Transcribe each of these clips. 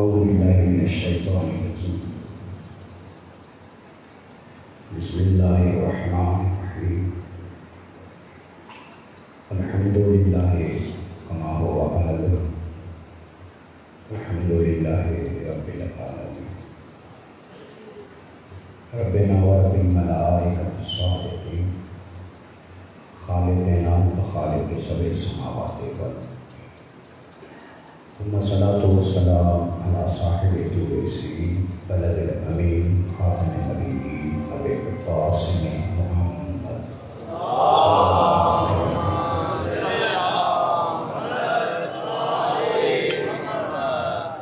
أعوذ بالله من الشيطان الرجيم. بسم الله الرحمن الرحيم. الحمد لله كما هو أهله. الحمد لله رب العالمين. ربنا ورب الملائكة الصالحين خالقنا وخالق سبع السماوات والأرض. ثم الصلاة والسلام على صاحب الجود بلد الأمين خاتم النبيين أبي القاسم محمد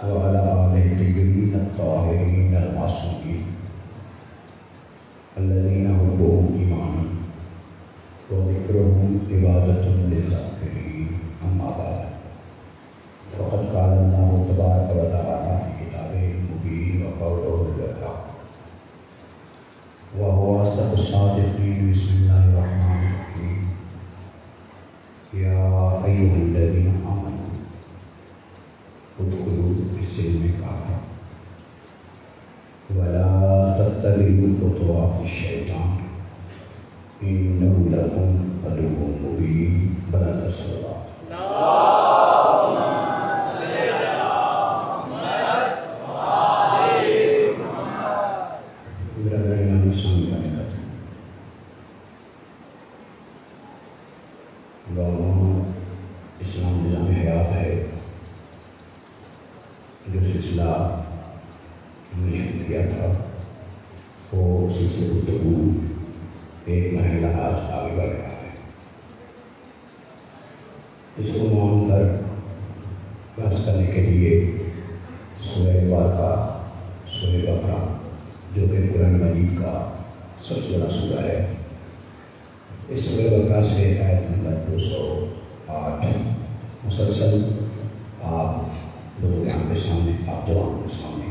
وعلى آله الطيبين الطاهرين المعصومين الذين هدوهم إيمانا وذكرهم عبادة للذاكرين. أما بعد، فقد قال الله تبارك وتعالى في كتابه المبين وقوله الحق وهو أصدق الصادقين. بسم الله الرحمن الرحيم. يا أيها الذين آمنوا ادخلوا في السلم كافة ولا تتبعوا خطوات الشيطان إنه لكم عدو مبين. بلغ الصلاة. اسلام نظام حیات ہے جو سلسلہ ہم نے شروع کیا تھا، وہ سلسلہ گفتگو ایک مرحلہ آج آگے بڑھ رہا ہے. اس کو مان کر بحث کرنے کے لیے سورہ واقعہ، سورہ بقرہ جو کہ قرآن مجید کا سب سے بڑا سورہ ہے، اس سورہ بقرہ سے آیت نمبر 208 مسلسل آپ لوگوں کے کے سامنے، آپ جوانوں کے سامنے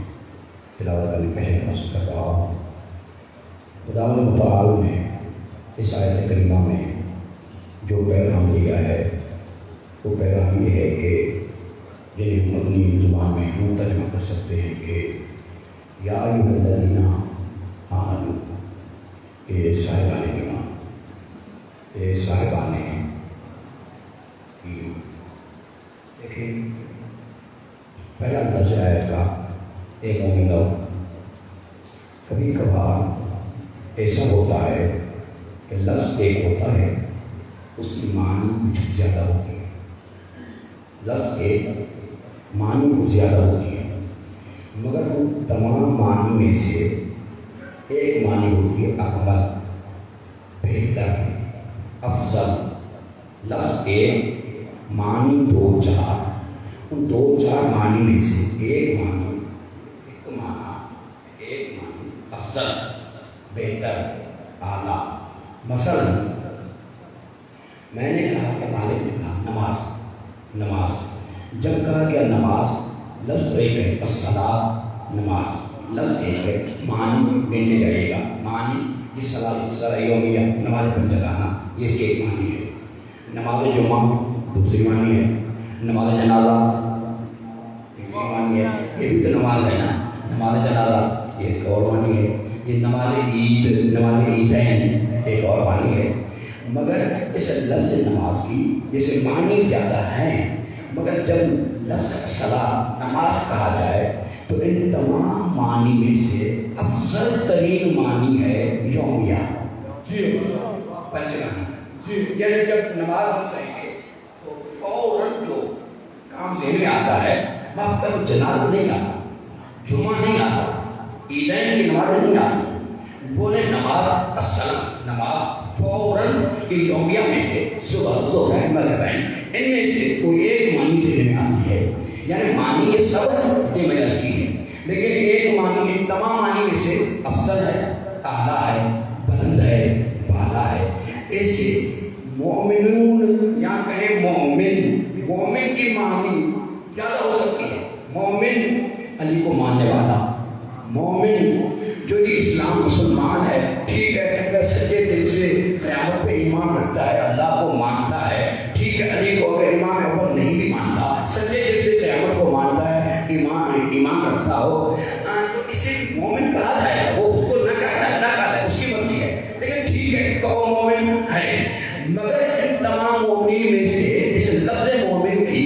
تلاوت کرنے کا حکمت کر رہا ہوں. خدا متعال نے اس آیت کریمہ میں جو پیغام دیا ہے وہ پیغام یہ ہے کہ جنہیں ہم اپنی زبان میں یوں ترجمہ کر سکتے ہیں کہ یا ایھا الذین آمنوا، یہ صاحبان ایمان، یہ صاحبان ایمان. دیکھیں پہلا درجہ آیت کا ایک مومن لوگ کبھی کبھار ایسا ہوتا ہے کہ لفظ ایک ہوتا ہے، اس کی معنی کچھ زیادہ ہوتی ہے. لفظ ایک، معنی کچھ زیادہ ہوتی ہے، مگر ان تمام معنی میں سے ایک معنی ہوتی ہے اکمل، بہتر، افضل. لفظ ایک، معنی دو چار، ان دو چار معنی میں سے ایک معنی افضل، بہتر، اعلیٰ. مثلا میں نے کہا کہ مالک نے کہا نماز. جب کہا گیا نماز، لفظ تو ایک ہے، الصلاۃ، نماز لفظ ایک ہے، معنی گننے جائے گا. معنی جس صلاۃ یومیہ، نماز پنج جگانا، یہ اس کے ایک معنی ہے. نماز جمعہ دوسری معنی ہے. نماز جنازہ تیسری معنی ہے. یہ بھی تو نماز ہے نا، نماز جنازہ یہ ایک اور معنی ہے. یہ نماز عید، نماز عیدین ایک اور معنی ہے. مگر اس لفظ نماز کی جیسے معنی زیادہ ہیں، مگر جب لفظ صلاۃ، نماز کہا جائے تو ان تمام معنی میں سے افضل ترین معنی ہے یومیہ، پنج گانا. یعنی جب نماز ہم کہیں گے تو فوراً جو کام ذہن میں آتا ہے، معاف کرو، جنازہ نہیں آتا، جمعہ نہیں آتا، عیدین کی نماز نہیں آتی. بولے نماز الصلاۃ، نماز فوراً یہ یومیہ میں سے صبح، ظہر، مغربین، ان میں سے کوئی ایک معنی ذہن میں آتی ہے. یعنی معنی یہ سب کے مجاز کی ہے، لیکن ایک معنی ان تمام معنی میں سے افضل ہے، اعلیٰ ہے، بلند ہے، بالا ہے. ایسے مومنون یا کہیں مومن کی معنی زیادہ ہو سکتی ہے. مومن علی کو ماننے والا، مومن جو کہ اسلام مسلمان ہے، ٹھیک ہے، اگر سچے دل سے قیامت پہ ایمان رکھتا ہے، اللہ کو مانتا ہے، ٹھیک ہے. علی کو اگر امام اول نہیں بھی مانتا، سچے دل سے قیامت کو مانتا ہے، ایمان ٹھیک ہے کہو مومن ہے، مگر ان تمام مومنین میں سے اس لفظ مومن کی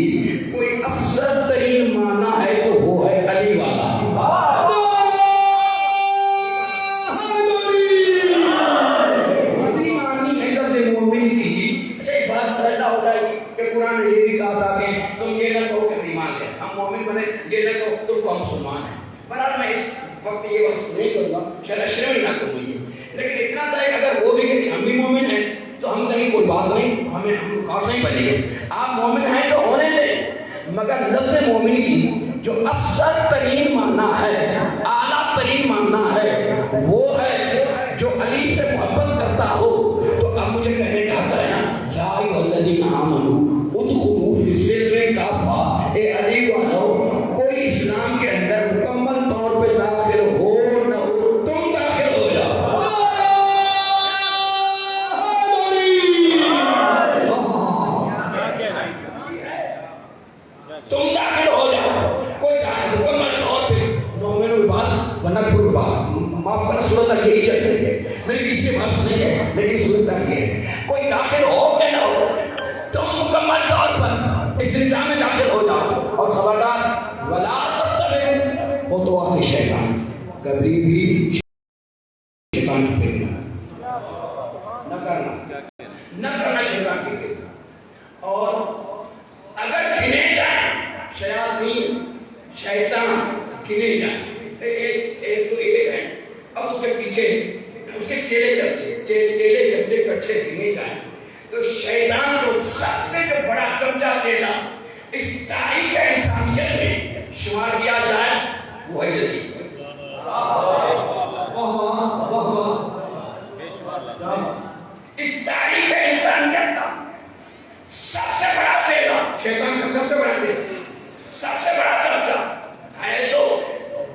کوئی افضل ترین معنی ہے تو وہ ہے علی والا۔ کتنی معنی ہے لفظ مومن کی؟ اچھا ایک بات پیدا ہو جائے گی کہ قرآن نے یہ بھی کہا تھا کہ تم یہ نہ کہو کہ ایمان ہے، ہم مومن بنے، یہ نہ کہو تم کو مسلمان ہیں۔ بہرحال میں اس وقت یہ بحث نہیں کروں گا، شاید اشرف نہ کروں گی، لیکن اتنا تھا کہ اگر وہ بھی کہتے ہم بھی مومن ہیں تو ہم کہیں کوئی بات نہیں، ہم رکاوٹ نہیں بنے گے، آپ مومن ہیں تو ہونے دیں، مگر لفظ مومن کی جو افضل ترین معنی ہے، اعلیٰ ترین معنی ہے، وہ ہے جو علی سے محبت کرتا ہو۔ تو اب مجھے کہنے کا حق ہے نا، یا ایھا الذین آمنوا ادخلوا فی السلم کافہ، اے علی والو کوئی اسلام کے اندر مکمل طور پہ داخل ہو نہ ہو، تم داخل ہو جاؤ۔ تم داخل ہو جاؤ، کوئی داخل مکمل طور پہ مومنوں کے پاس ورنہ پھر بات معاف کرنا صورت تک یہی چل رہی ہے، میری اس سے بحث نہیں ہے، لیکن صورت تک یہ ہے کوئی داخل ہو کہ نہ ہو، تم مکمل طور پر اس نظام میں داخل ہو جاؤ، اور خبردار ولا تتبعوا خطوات شیطان، کبھی بھی شیطان کی پیروی نہ کرنا شیطان کی پیروی، اور اگر گنے جائیں شیاطین شیطان گنے جائیں، ایک تو ایک ہے، اب اس کے پیچھے اس کے چیلے چمچے کچھے گنے جائیں تو شیطان کو سب سے جو بڑا چمچا چیلا اس تاریخ انسانیت میں شمار کیا جائے وہ ہے یزید۔ اس تاریخ انسانیت کا سب سے بڑا چیلا، شیطان کا سب سے بڑا چیلا، سب سے بڑا چمچا ہے تو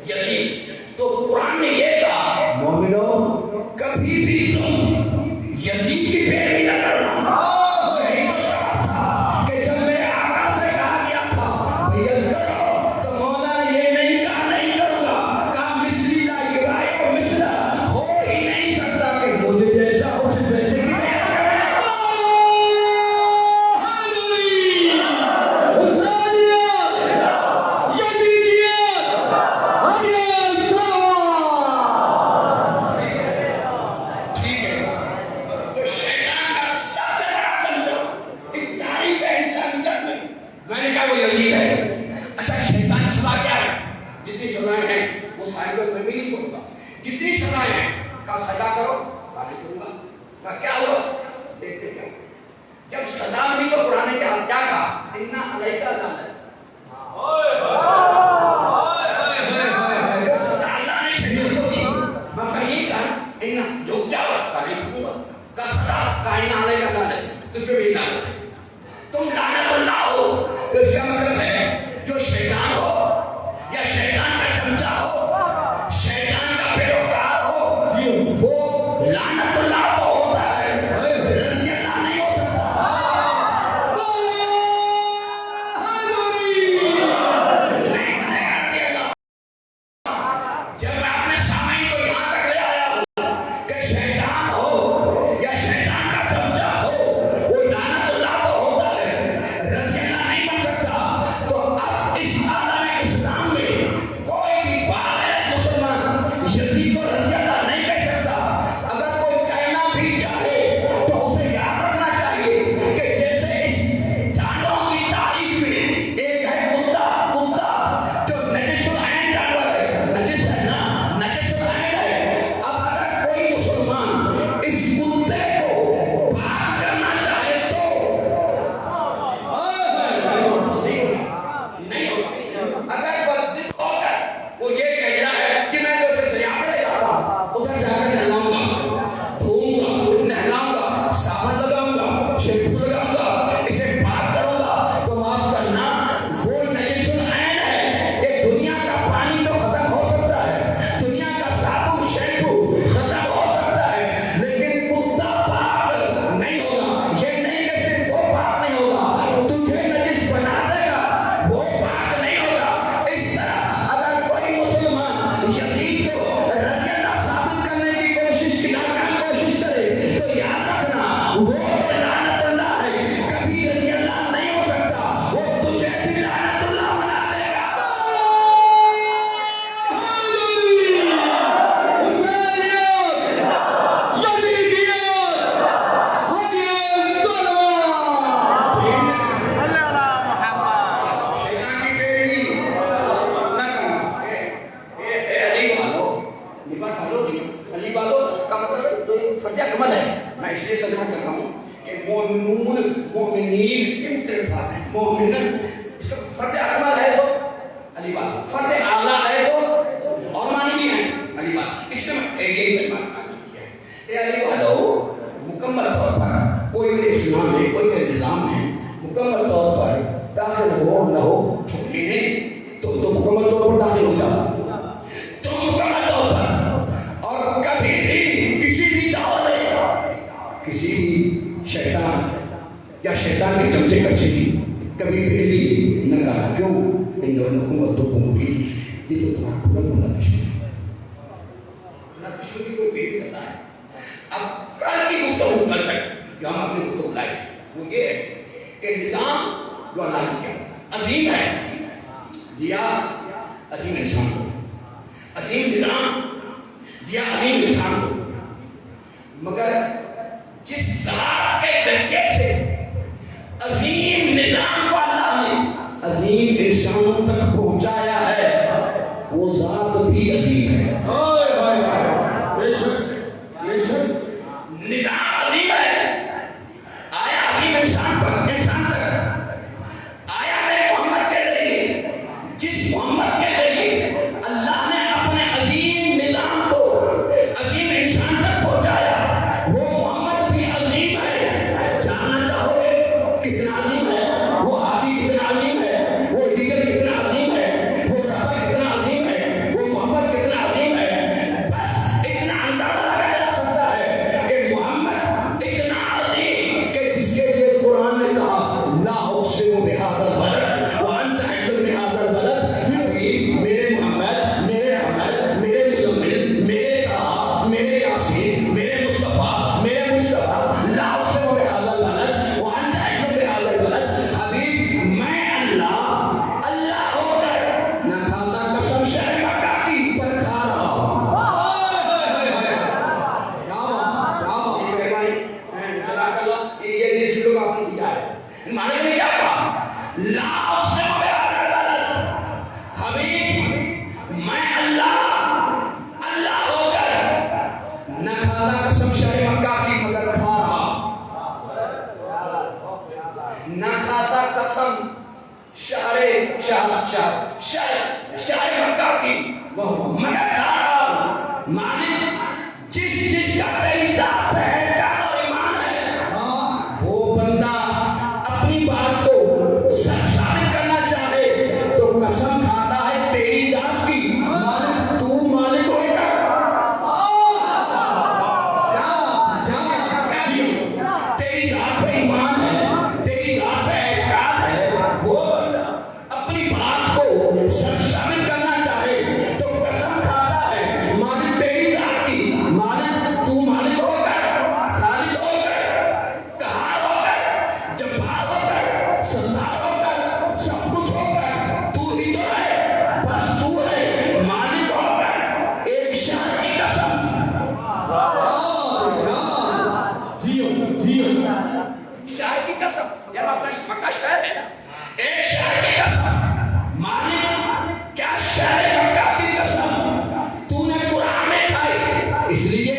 یزید۔ تو قرآن نے یہ کہا مومنوں کبھی بھی تم یزید کی پیروی نہ کرنا۔ یہی تو سبب تھا کہ جب میرے آقا سے کہا گیا تھا بیعت کرو تو مولا نے یہ نہیں کہا نہیں کروں گا، کہا مثلی لا یبایع مثلا، ہو ہی نہیں سکتا کہ مجھے جیسا اس جیسے کی جتنی سزائیں ہیں کہا سزا کرو، کہا نہیں کروں گا، کہا کیا ہوا دیکھتے کیا، جب سزا ملی تو قرآن نے کیا کہا اِنَّ عَلَيْكَ لَعْنَتَ، سزا اللہ نے شریعت کو دی، میں کہیں کہا جھک جاؤ، کہا نہیں جھکوں گا، کہا سزا کہا اِنَّ عَلَيْكَ لَعْنَتَ، تجھ پہ بھی لعنت ہے، تم لعنت اللہ ہو، تو اس کا مطلب ہے جو شیطان ہو یا شیطان کا چمچا ہو، شیطان کا پیروکار ہو، وہ لعنت اللہ تو ہوتا ہے، رضی اللہ نہیں ہو سکتا۔ جب میں اپنے سامعین کو یہاں تک لے آیا ہوں کہ شیطان ہو یا شیطان کا چمچا ترجمہ کر رہا ہوں کہ مومنون مومنین کے مختلف الفاظ ہیں. مومن اس کا فرد اکمل ہے تو علی بات، فرد اعلیٰ ہے تو اور معنی بھی ہیں علی بات. اس میں یہی کلمہ کیا ہے اے علی وحدہ، مکمل طور پر کوئی بھی اسلام ہے، کوئی بھی نظام ہے، مکمل طور پر داخل ہو نہ ہو چھوٹی نہیں تو مکمل طور پر داخل ہو جاؤ تو مکمل طور پر. اور کبھی بھی کسی بھی دور میں کسی بھی شیطان یا شیطان کے چمچے کچے کی کبھی بھی نہ کہا کیوں ان دونوں حکومتوں بھی یہ تو تمہارا کھلن ہونا دشمنی کو بھی کرتا ہے. اب کل کی گفتگو کل تک جو ہم اپنی گفتگو لائے وہ یہ ہے کہ نظام جو اللہ نے کیا عظیم ہے، دیا عظیم انسان کو، عظیم نظام دیا عظیم انسان کو، مگر جس ذات کے ذریعے سے عظیم نظام کو اللہ نے عظیم انسانوں تک پہنچایا ہے وہ ذات بھی عظیم ہے. بے شک بے شک نظام عظیم ہے. آیا عظیم انسان پر انسان تک آیا میرے محمد کے ذریعے، جس محمد کے ذریعے اللہ نے اپنے عظیم نظام کو عظیم انسان تک پہنچایا وہ محمد بھی عظیم ہے. جاننا چاہو گے کتنا عظیم ہے وہ ہادی، کتنا عظیم ہے وہ دیگر، کتنا عظیم ہے وہ رحمت، کتنا عظیم ہے وہ محمد، کتنا عظیم ہے. بس اتنا اندازہ لگایا جا سکتا ہے کہ محمد اتنا عظیم کہ جس کے لیے قرآن نے کہا لا اقسم بہذا البلد وانت حل بہذا البلد. نبی میرے محمد، میرے احمد، میرے مزمل، میرے طه، میرے یاسین، میرے مصطفیٰ، میرے مجتبی، لا اقسم بہذا البلد وانت حل بہذا البلد. حبیب میں اللہ اللہ ہو کر نہ کھاتا قسم شہر مکہ کی پر کھا رہا ہوں. مانے نے کیا کہا لا اقسم بہذا البلد. حبیب میں اللہ اللہ ہو کر نہ کھاتا قسم شہر مکہ کی مگر کھا رہا. نہ کھاتا قسم شہر مکہ کی مگر کھا رہا. مانے جس کا تیری ذات پہ اعتقاد اور ایمان ہے وہ بندہ اپنی بات کو سچ ثابت کرنا چاہے تو قسم کھاتا ہے تیری ذات کی. مالک تو مالک ہوگا، تیری ذات پہ ایمان ہے، تیری ذات پہ اعتقاد ہے. وہ بندہ اپنی بات کو سچ ثابت کرنا چاہے تو قسم کھاتا ہے مالک تیری ذات کی. مالک تو مالک ہو کر، خالق ہو کر، قہار ہو کر، جبار ہو کر، ستار ہو کر، سب کچھ ہو کر تو ہی تو ہے، بس تو ہے مالک ہو کر. ایک شہر کی قسم، شہر کی قسم، یہ مکہ شہر ہے. ایک شہر کی قسم، مالک کیا شہر مکہ کی قسم تو نے قرآن میں کھائی اس لیے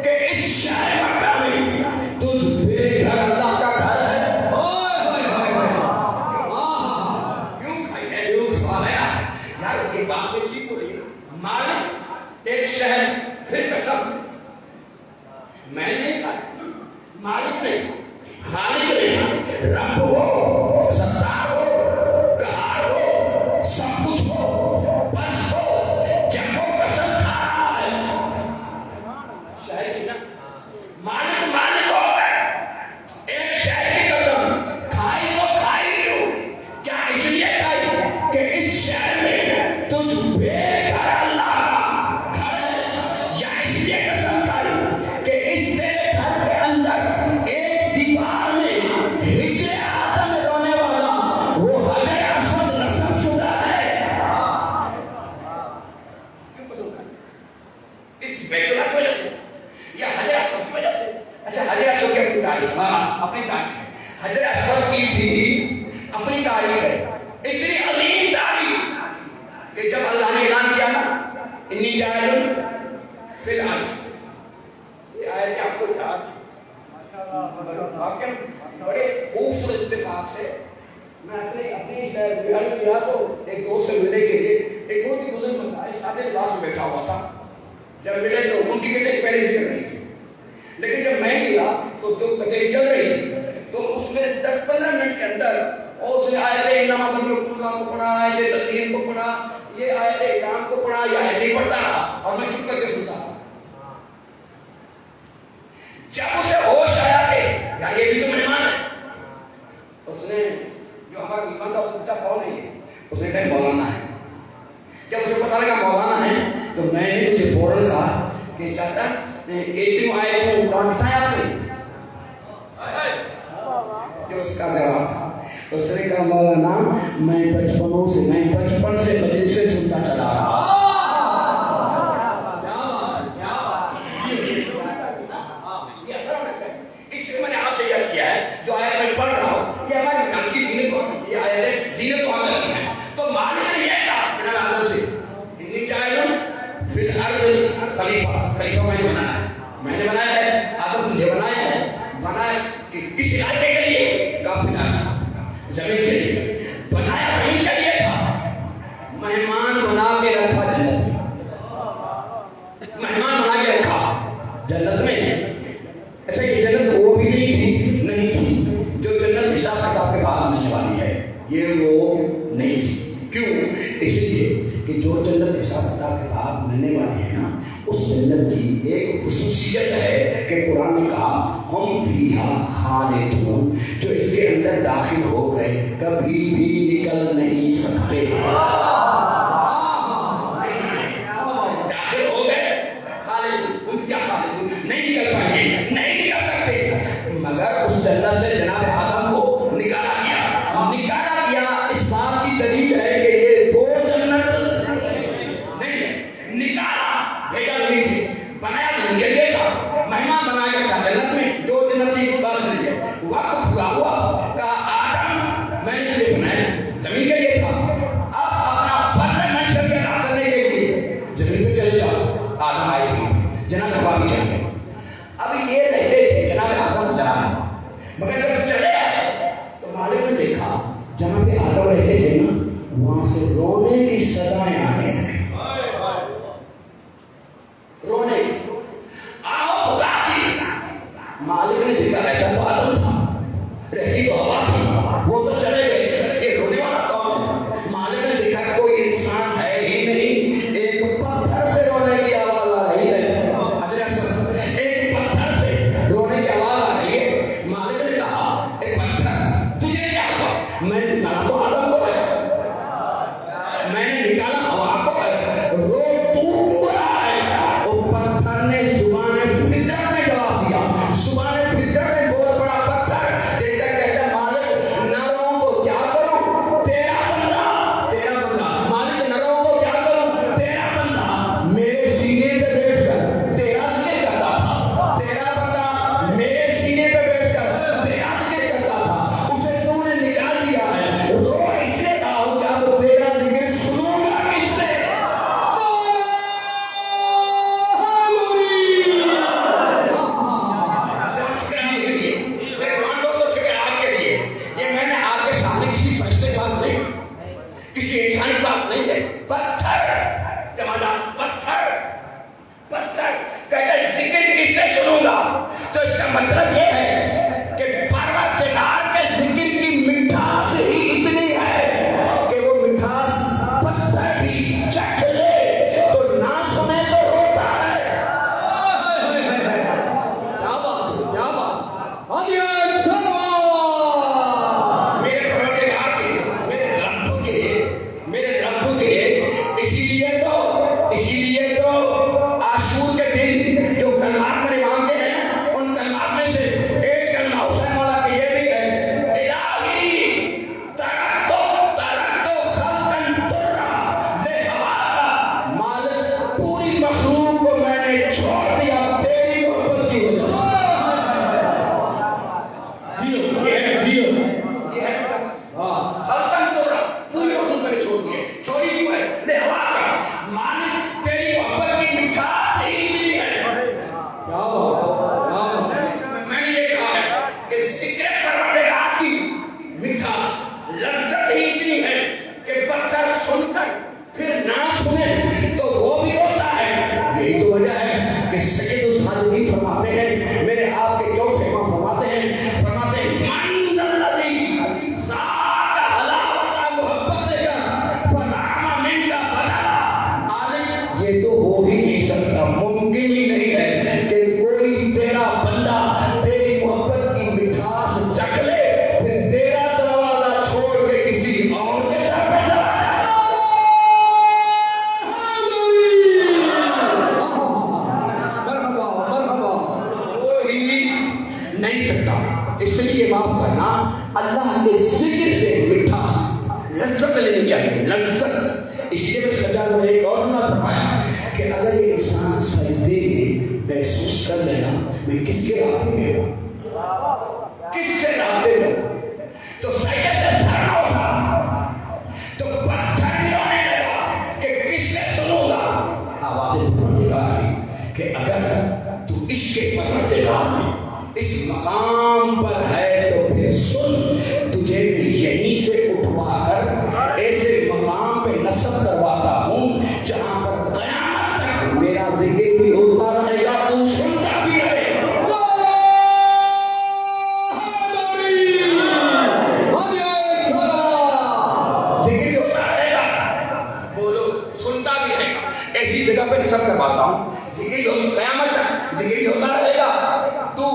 کہ اس شہر مکہ میں تجھ بے گھر اللہ کا گھر ہے. کیوں کھائی ہے؟ لوگ سوال ہے یار یہ بات میں ٹھیک ہو رہی ہے. مالک ایک شہر پھر قسم میں نہیں کھائی، مالک نہیں، خالق نہیں، رب ہو، ستار ہو، قہار ہو، سب کچھ ہو، بس ہو، جب وہ قسم کھا رہا ہے شہر کی نا مالک مالک ہو کر ایک شہر کی قسم کھائی تو کھائی کیوں؟ کیا اس لیے کھائی کہ اس شہر میں تجھ بے گھر اللہ کا گھر ہے، یا اس لیے قسم کھائی کہ اس تیرے گھر کے اندر ایک دیوار میں ہجر آدم میں رونے والا وہ حجر اسود نصب شدہ ہے. کیوں قسم کھائی؟ اس بیت اللہ کی وجہ سے یا حجر اسود کی وجہ سے؟ اچھا حجر اسود کی اپنی تاریخ، اپنی تاریخ ہے. حجر اسود کی بھی اپنی تاریخ ہے، اتنی عظیم تاریخ کہ جب اللہ نے اعلان کیا نا انی جاعل فی الارض، یہ آیت آپ کو یاد واقعی بڑے خوبصورت اتفاق سے میں اپنی شہر بہار میں گیا تو ایک دوست سے ملنے کے لیے ایک بہت ہی بزرگ بندہ اس سادے لباس میں بیٹھا ہوا تھا. جب ملے تو ان کی کچہری پہلے سے چل رہی تھی, لیکن جب میں گیا تو جو کچہری چل رہی تھی تو اس میں 10-15 منٹ کے اندر اور اس نے آئے انما بدلکم اللہ کو پڑھا, یہ تطہیر کو پڑھا, یہ آیت احکام کو پڑھا, یا نہیں پڑھتا رہا اور میں چپ کر کے سنتا رہا. جب اسے ہوش آیا کہ یار یہ بھی تو مہمان ہے, اس نے جو ہمارا ایمان کا پوچھا کون ہے, اس نے کہا مولانا ہے. جب اسے پتا لگا مولانا ہے تو میں نے اسے فوراً کہا کہ چاچا ایک آئے کو قرآن بتایا آپ نے. جو اس کا جواب تھا, اس نے کہا مولانا میں بچپن سے مجلس سے سنتا چلا رہا. اس لیے میں نے آپ سے یاد کیا ہے جو آیت میں پڑھ رہا ہوں یہ ہماری کام کی زینت کو, یہ آیت زینت کو عمل کرتی ہے. تو مالک نے یہ کہا بنا آدم سے انی جاعل فی الارض خلیفہ میں نے بنانا ہے, میں نے بنایا ہے, آدم تجھے بنایا کہ کس علاقے کے لیے, کافی زمین کے لیے بنایا, زمین کے لیے تھا. مہمان بنا کے رکھا جنت میں, مہمان بنا کے رکھا جنت میں. ایسا یہ جنت وہ بھی نہیں تھی جو جنت حساب کتاب کے بعد ملنے والی ہے, یہ وہ نہیں تھی. کیوں؟ اس لیے کہ جو جنت حساب کتاب کے بعد ملنے والی ہے نا, اس جنت کی ایک خصوصیت ہے کہ قرآن نے کہا ہم فیہا خالدون, جو اس کے اندر داخل ہو گئے کبھی بھی نکل نہیں سکتے. داخل ہو گئے خالدون, ہم فیہا خالدون, نہیں نکل پائیں گے, نہیں نکل سکتے. مگر اس جنت سے جناب آدم کو نکالا گیا اس بات کی دلیل ہے کہ یہ وہ جنت نہیں ہے. نکالا بھیجا نہیں, بنایا جنت کے لیے تھا, مہمان بنایا تھا جنت میں, جو جنت کی بات نہیں ہے. وقت پورا ہوا کہا آدم میں نے تجھے بنایا زمین کے لیے تھا, اب اپنا فرض منصب ادا کرنے کے لیے زمین پہ چلے جاؤ. آدم آئے جناب ہوا بھی چل گئے. اب یہ رہتے تھے جناب آدم جناب, مگر جب چلے آئے تو مالک نے دیکھا جہاں پہ آدم رہتے تھے نا وہاں سے رونے کی صدائیں آنے لگی. رونے آؤ بتا دی. مالک نے دیکھا بیٹا تو آدم تھا, رہتی تو ہوا تھی, وہ تو چلے گئے, یہ رونے والا کون ہے؟ مالک نے دیکھا کوئی انسان ہے ہی نہیں, ایک پتھر سے رونے کی آواز آ رہی ہے. حضرت ایک پتھر سے رونے کی آواز آ رہی ہے. مالک نے کہا اے پتھر تجھے کیا ہوا؟ میں نے نکالا تو آدم کو ہے, میں نے نکالا ہوا کو ہے, رو تو پورا ہے. وہ پتھر نے زبان فطرت نے جواب دیا, زبان فطرت نے بہت بڑا پتھر دیکھ کر کہتا مالک نہ رو تو کیا کروں, نہیں سکتا. اس لیے معاف کرنا اللہ کے ذکر سے مٹھاس لذت لینی چاہیے, لذت. اس لیے میں سجا کو ایک اور نہ فرمایا کہ اگر یہ انسان سجدے میں محسوس کر لینا میں کس کے رابطے میں ہوں, کس سے رابطے میں ہوں, تو سجدے سے سر نہ اٹھا تو پتھر بھی رونے لگا کہ کس سے سنوں گا. آواز پروردگار ہے کہ اگر تو عشق کے پروردگار میں اس مقام پر ہے تو پھر سن, تجھے میں یہیں سے اٹھوا کر ایسے مقام پہ نصب کرواتا ہوں جہاں پر قیامت تک میرا ذکر بھی ہوتا رہے گا, تو سنتا بھی رہے گا. ذکر بھی ہوتا رہے گا, بولو سنتا بھی رہے گا. ایسی جگہ پہ نصب کرواتا ہوں, ذکر بھی ہوتا, قیامت تک ذکر بھی ہوتا رہے گا, تو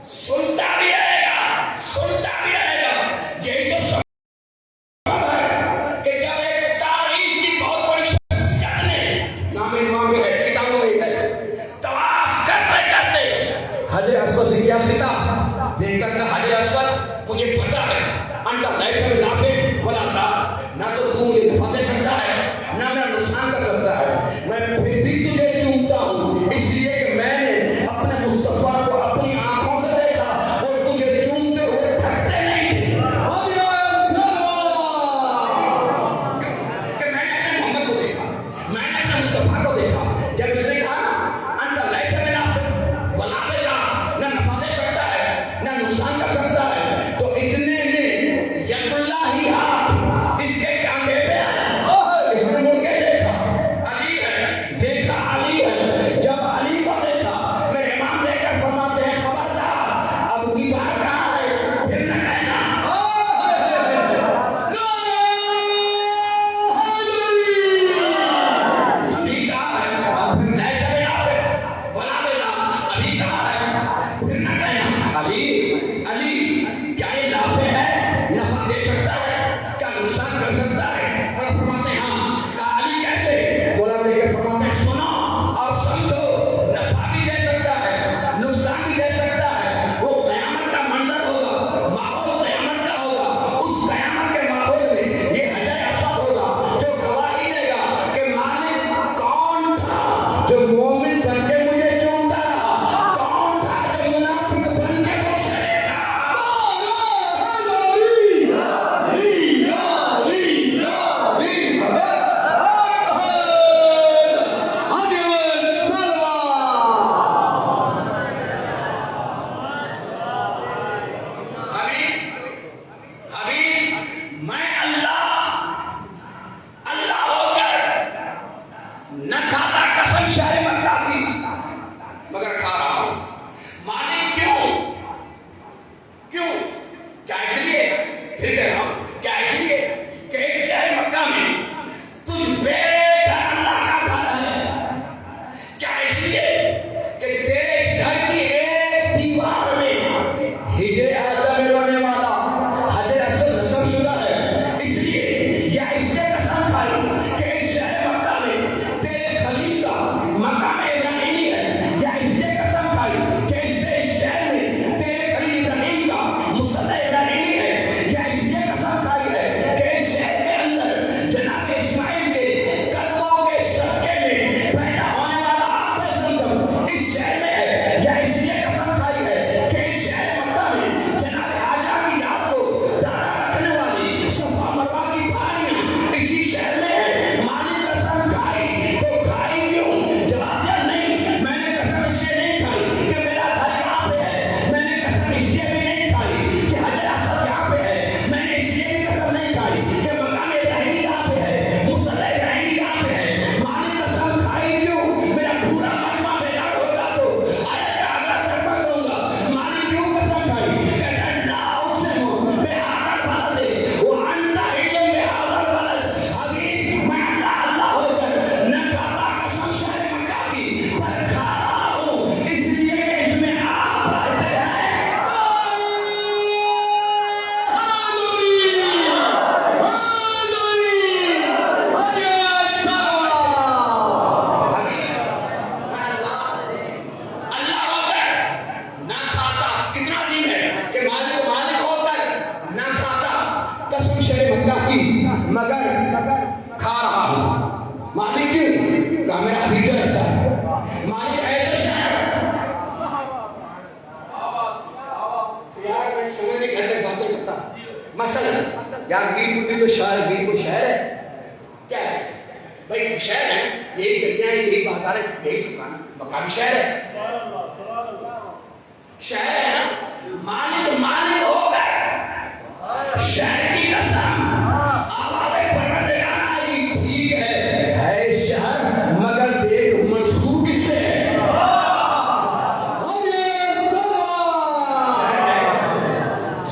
سنتا بھی رہے گا, سنتا بھی رہے گا. یہی تو سبب ہے کہ جب ایک تاریخ کی بہت بڑی شخصیت نے نام امام بھی ہے, کتابوں میں ہے, طواف کرتے کرتے حجر اسود سے کیا خطاب دیکھ کر کہا, حجر اسود مجھے پتا ہے انت لیس بنافع ولا ضار, نہ تو تو مجھے نفع دے سکتا ہے نہ میرا نقصان کر سکتا ہے, میں پھر بھی تجھے چومتا ہوں اس لیے کہ میں نے اپنے مصطفیٰ کو اپنی آنکھوں سے دیکھا اور تجھے چومتے ہوئے تھکتے نہیں تھے. کہ میں نے اپنے محمد کو دیکھا, میں نے اپنے مصطفیٰ کو دیکھا. جب اس نے کہا انت لیس بنافع ولا ضار, نہ نفع دے سکتا ہے نہ نقصان کر سکتا ہے, تو اتنے میں ید اللہ ہی ہاتھ اس کے کاندھے پہ آیا. اس نے مڑ کے دیکھا, علی ہے, دیکھا علی ہے. جب علی کو دیکھا میرے امام لے کر فرماتے ہیں خبردار اب کی بات کہاں ہے, پھر نہ کہنا ابھی کہاں ہے, لیس بنافع ولا ضار, ابھی کہاں ہے, پھر نہ کہنا. علی علی کیا یہ نافع ہے, نفع دے سکتا ہے, کیا نقصان کر سکتا ہے؟ اور فرماتے ہیں ہاں. کہا علی کیسے؟ بولا لے کے فرماتے ہیں سنو اور سمجھو, نفع بھی دے سکتا ہے نقصان بھی دے سکتا ہے. وہ قیامت کا منظر ہوگا, ماحول قیامت کا ہوگا. اس قیامت کے ماحول میں یہ حجر اسود ہوگا جو گواہی دے گا کہ مالک کون تھا جو مومن بن کے مجھے چومتا رہا, کون تھا جو منافق بن کے بوسے دیتا. حبیب میں اللہ ہو کر نہ کھاتا قسم شہر مکہ کی, مگر کھا رہا ہوں. مانے کیوں, کیوں, کیا اس لیے, پھر کہہ رہا ہوں کیا اس لیے کہ اس شہر مکہ میں تجھ بے گھر اللہ کا گھر ہے. کیا اس لیے کہ تیرے اس گھر کی ایک دیوار میں ہجر اعظم میں رونے والا حجر اسود نصب شدہ ہے, اس لیے یا اس سے قسم کھائی کہ اس شہر مکہ میں تیرے خلیل کا مقام ابراہیمی ہے, یا اس سے قسم کھائی کہ اس شہر میں تیرے خلیل ابراہیم کا مصلی ابراہیمی ہے, یا اس سے قسم کھائی ہے کہ اس شہر کے اندر جناب اسماعیل کے قدموں کے صدقے میں پیدا ہونے والا آب زمزم اس شہر میں ہے, یا اس سے قسم کھائی ہے کہ اس شہر مکہ میں سمجھ نہیں گھر میں باتیں کرتا مثلا یار بیر کو شہر ہے کیا ہے بھائی شہر ہے یہی گلیاں یہی بازار ہے یہی دکان مقامی شہر ہے شہر ہے نا مالک ہو گئے شہر کی قسم آوازیں پڑھنے آئی ٹھیک ہے شہر مگر دیکھ منسوب کس سے ہے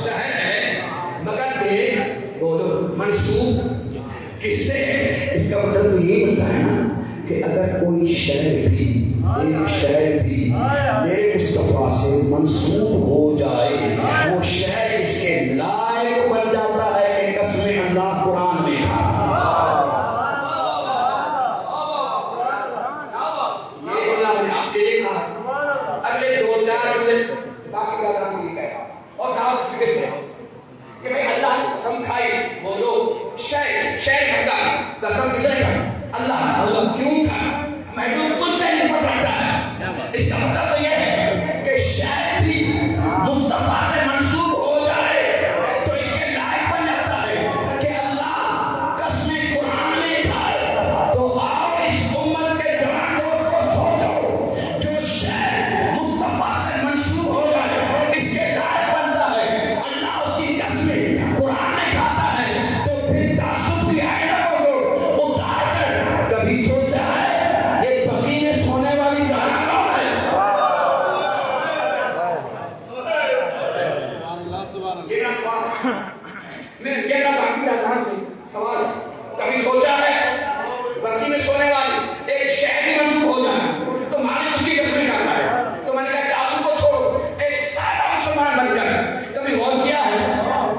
شہر ہے مگر دیکھ بولو منسوب کس سے اس کا مطلب تو یہ بنتا ہے نا کہ اگر کوئی شہر بھی میرے مصطفیٰ سے منسوب ہو جائے وہ شہر اس کے لائق بن جاتا ہے کہ قسم اللہ قرآن میں یہ بولا میں نے آپ کے لیے کہا اگلے 2-4 جملے باقی کا درام نہیں کہا اور دعوت فکر کیا کہ بھئی اللہ نے قسم کھائی بولو شہر مکہ قسم کس نے کھا اللہ کیوں کھا محدود کل سے نسبت رکھتا ہے اس کا مطلب تو یہ ہے کہ شہر بھی مصطفیٰ سے منسوب ہو جائے تو اس کے لائق بن جاتا ہے کہ اللہ قسم قرآن میں کھائے تو آپ اس امت کے جوان دوست کو سوچو جو شہر مصطفیٰ سے منسوب ہو جائے اس کے لائق بنتا ہے اللہ اس کی قسم قرآن میں کھاتا ہے تو پھر تعصب کی عینتوں کو اتار کر کبھی سوچا ہے یہ بقی میں سونے والی زہرا کون ہے یہ نہ سوال میں یہ نہ باقی آزان سے سوال کبھی سوچا ہے بقی میں سونے والی ایک شہر بھی منسوب ہو جائے تو مالک اس کی قسمیں کھاتا ہے تو میں نے کہا تعصب کو چھوڑو ایک سادہ مسلمان بن کر کبھی غور کیا ہے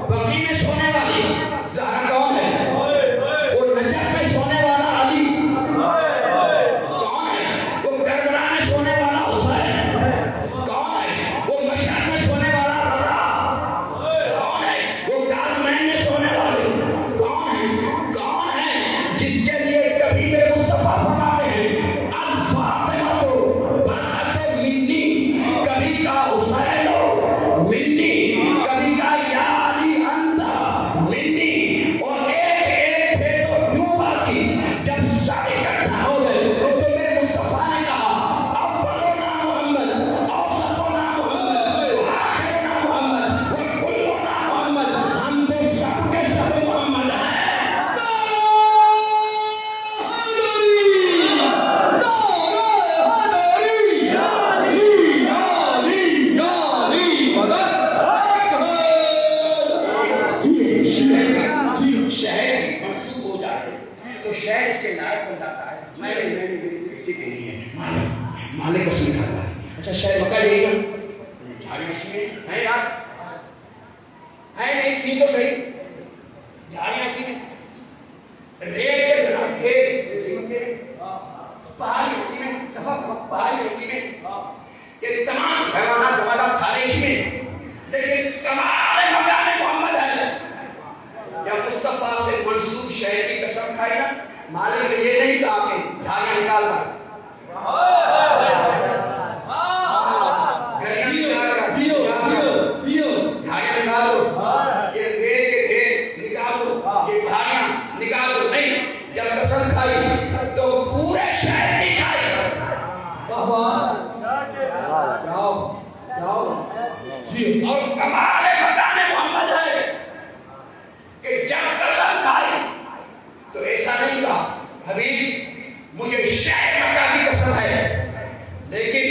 بقی میں سونے والی زہرا کون ہے وہ نجف میں سونے والا علی کون ہے وہ کربلا میں سونے والا حسین کون ہے وہ مشہد میں سونے والا رضا کون ہے وہ کاظمین میں سونے والے کون ہے جس کے لیے کبھی میرے مصطفیٰ فرماتے ہیں الفاطمہ تو برات منی کبھی کا حسین منی کبھی کا یا علی انت منی اور ایک تھے تو کیوں باقی جب سارے اکٹھا ہو گئے تو میرے مصطفیٰ نے کہا اولنا محمد اوسطنا محمد وآخرنا محمد وکلنا محمد ہم تو سب کے سب محمد ہیں شہر منسوب ہو جاتے تو شہر اس کے لائق بن جاتا ہے میں کسی کے لیے مالک قسم کھاتا ہے اچھا شہر مکہ لے گا جھاڑیاں اسی میں ہیں یار ہے نہیں تھی تو صحیح جھاڑیاں اسی میں ریت کے جناب کھیت اسی میں پہاڑی اسی میں سفر پہاڑی اسی میں یہ تمام حیوانات جمادات سارے اسی میں لیکن کمال مقام محمد ہے جب مصطفیٰ سے منسوب شہر کی قسم کھائی نا مالک نے یہ نہیں کہا کہ جھاڑیاں نکال کر جھاڑیاں نکال دو یہ ریت کے کھیت نکال دو یہ پہاڑیاں نکال دو نہیں جب قسم کھائی تو پورے شہر کی کھائی اور کمال مقام محمد ہے کہ جب قسم کھائی تو ایسا نہیں کہا حبیب مجھے شہر مکہ کی قسم ہے لیکن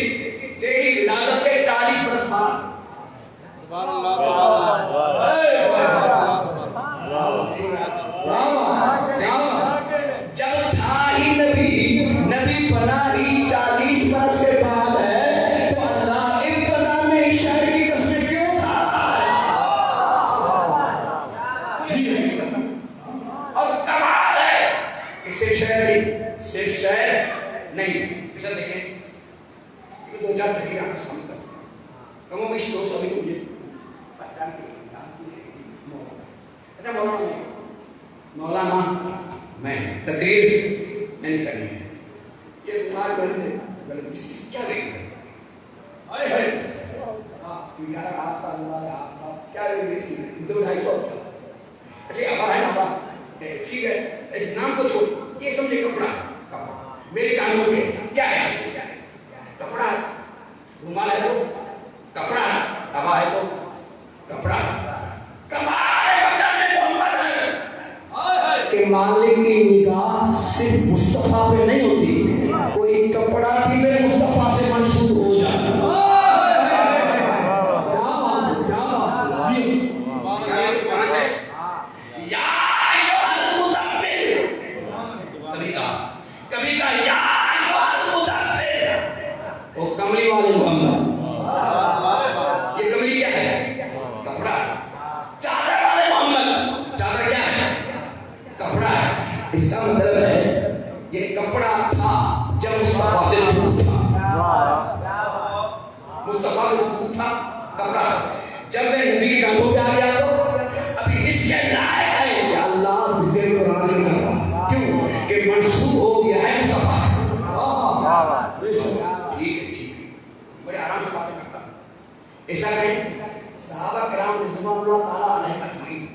تیری ولادت کے 40 برس بعد سبحان اللہ جب تھا ہی نبی بنا ہی 40 برس کے بعد ہے تو اللہ ابتدا میں شہر کی قسمیں کیوں کھا رہا ہے اور کمال ہے صرف شہر نہیں ادھر دیکھیں یہ 2-4 تحریر آپ کو سامنے کم و بیش 200 بھی مجھے اچھا مولانا میں تقریر نہیں کرنی ہے یہ تمہارے بڑے کیا دیکھ رہے یار آپ کا اللہ آپ کیا 200-250 اچھا ابا ہے نا ٹھیک ہے اس نام کو چھوڑ یہ سمجھے کپڑا میری کانوں پہ کیا ہے کپڑا رومال ہے تو کپڑا ابا ہے تو کپڑا کمال بچانے محمد ہے کہ مالک کی نگاہ صرف مصطفیٰ پہ نہیں ہوتی کوئی کپڑا بھی میرے مصطفیٰ سے منسوب ہو جاتا کملی والے محمد یہ کملی کیا ہے کپڑا چادر والے محمد چادر کیا ہے کپڑا اس کا مطلب ہے یہ کپڑا تھا جب مصطفیٰ سے دور تھا مصطفیٰ سے دور تھا کپڑا جب میں نبی کی کانوں پہ آ گیا تو ابھی اس کے لائق ہے کہ اللہ ذکر قرآن میں کر رہا کیوں کہ منسوب ہو گیا ہے مصطفیٰ بڑے آرام سے باتیں کرتا ایسا کہیں صحابہ کرام رضوان اللہ تعالیٰ علیہ اجمعین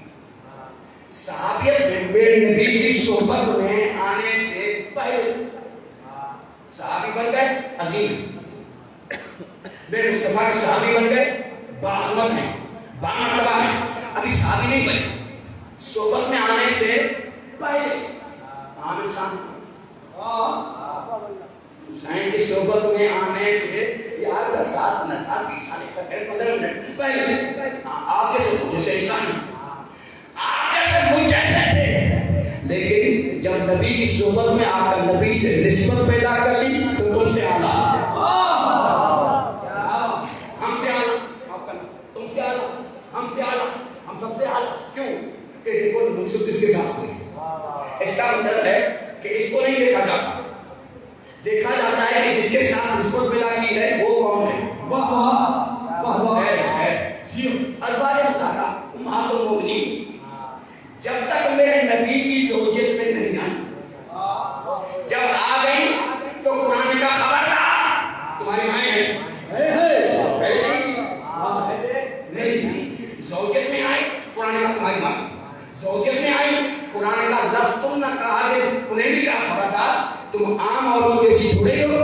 صحابیت میرے نبی کی صحبت میں آنے سے پہلے صحابی بن گئے عظیم میرے مصطفیٰ کے صحابی بن گئے باعظمت ہیں بامرتبہ ہیں ابھی صحابی نہیں بنے صحبت میں آنے سے پہلے عام انسان حسین کی صحبت میں آنے سے یار کا 7 منٹ 20 سال 15 منٹ پہلے آپ جیسے انسان آپ جیسے مجھ جیسے تھے لیکن جب نبی کی صحبت میں آ کر نبی سے نسبت پیدا کر لی تو تم سے اعلیٰ ہم سے اعلیٰ تم سے اعلیٰ ہم سے اعلیٰ ہم سب سے اعلیٰ کیوں کہ دیکھو منصب کس کے ساتھ ہوئی اس کا مطلب ہے کہ اس کو نہیں دیکھا جاتا دیکھا جاتا ہے کہ جس کے ساتھ نسبت پیدا کی ہے وہ کون ہے واہ واہ واہ ازواج مطہرہ امہات المؤمنین جب تک میرے نبی کی زوجیت میں نہیں آئی جب آ گئی تو قرآن کا خبردار تمہاری مائیں ہیں زوجیت میں آئی قرآن کا تمہاری مائیں زوجیت میں آئی قرآن کا لفظ تم نہ کہا کہ انہیں بھی کہا خبردار تم عام عورتوں جیسی تھوڑے ہو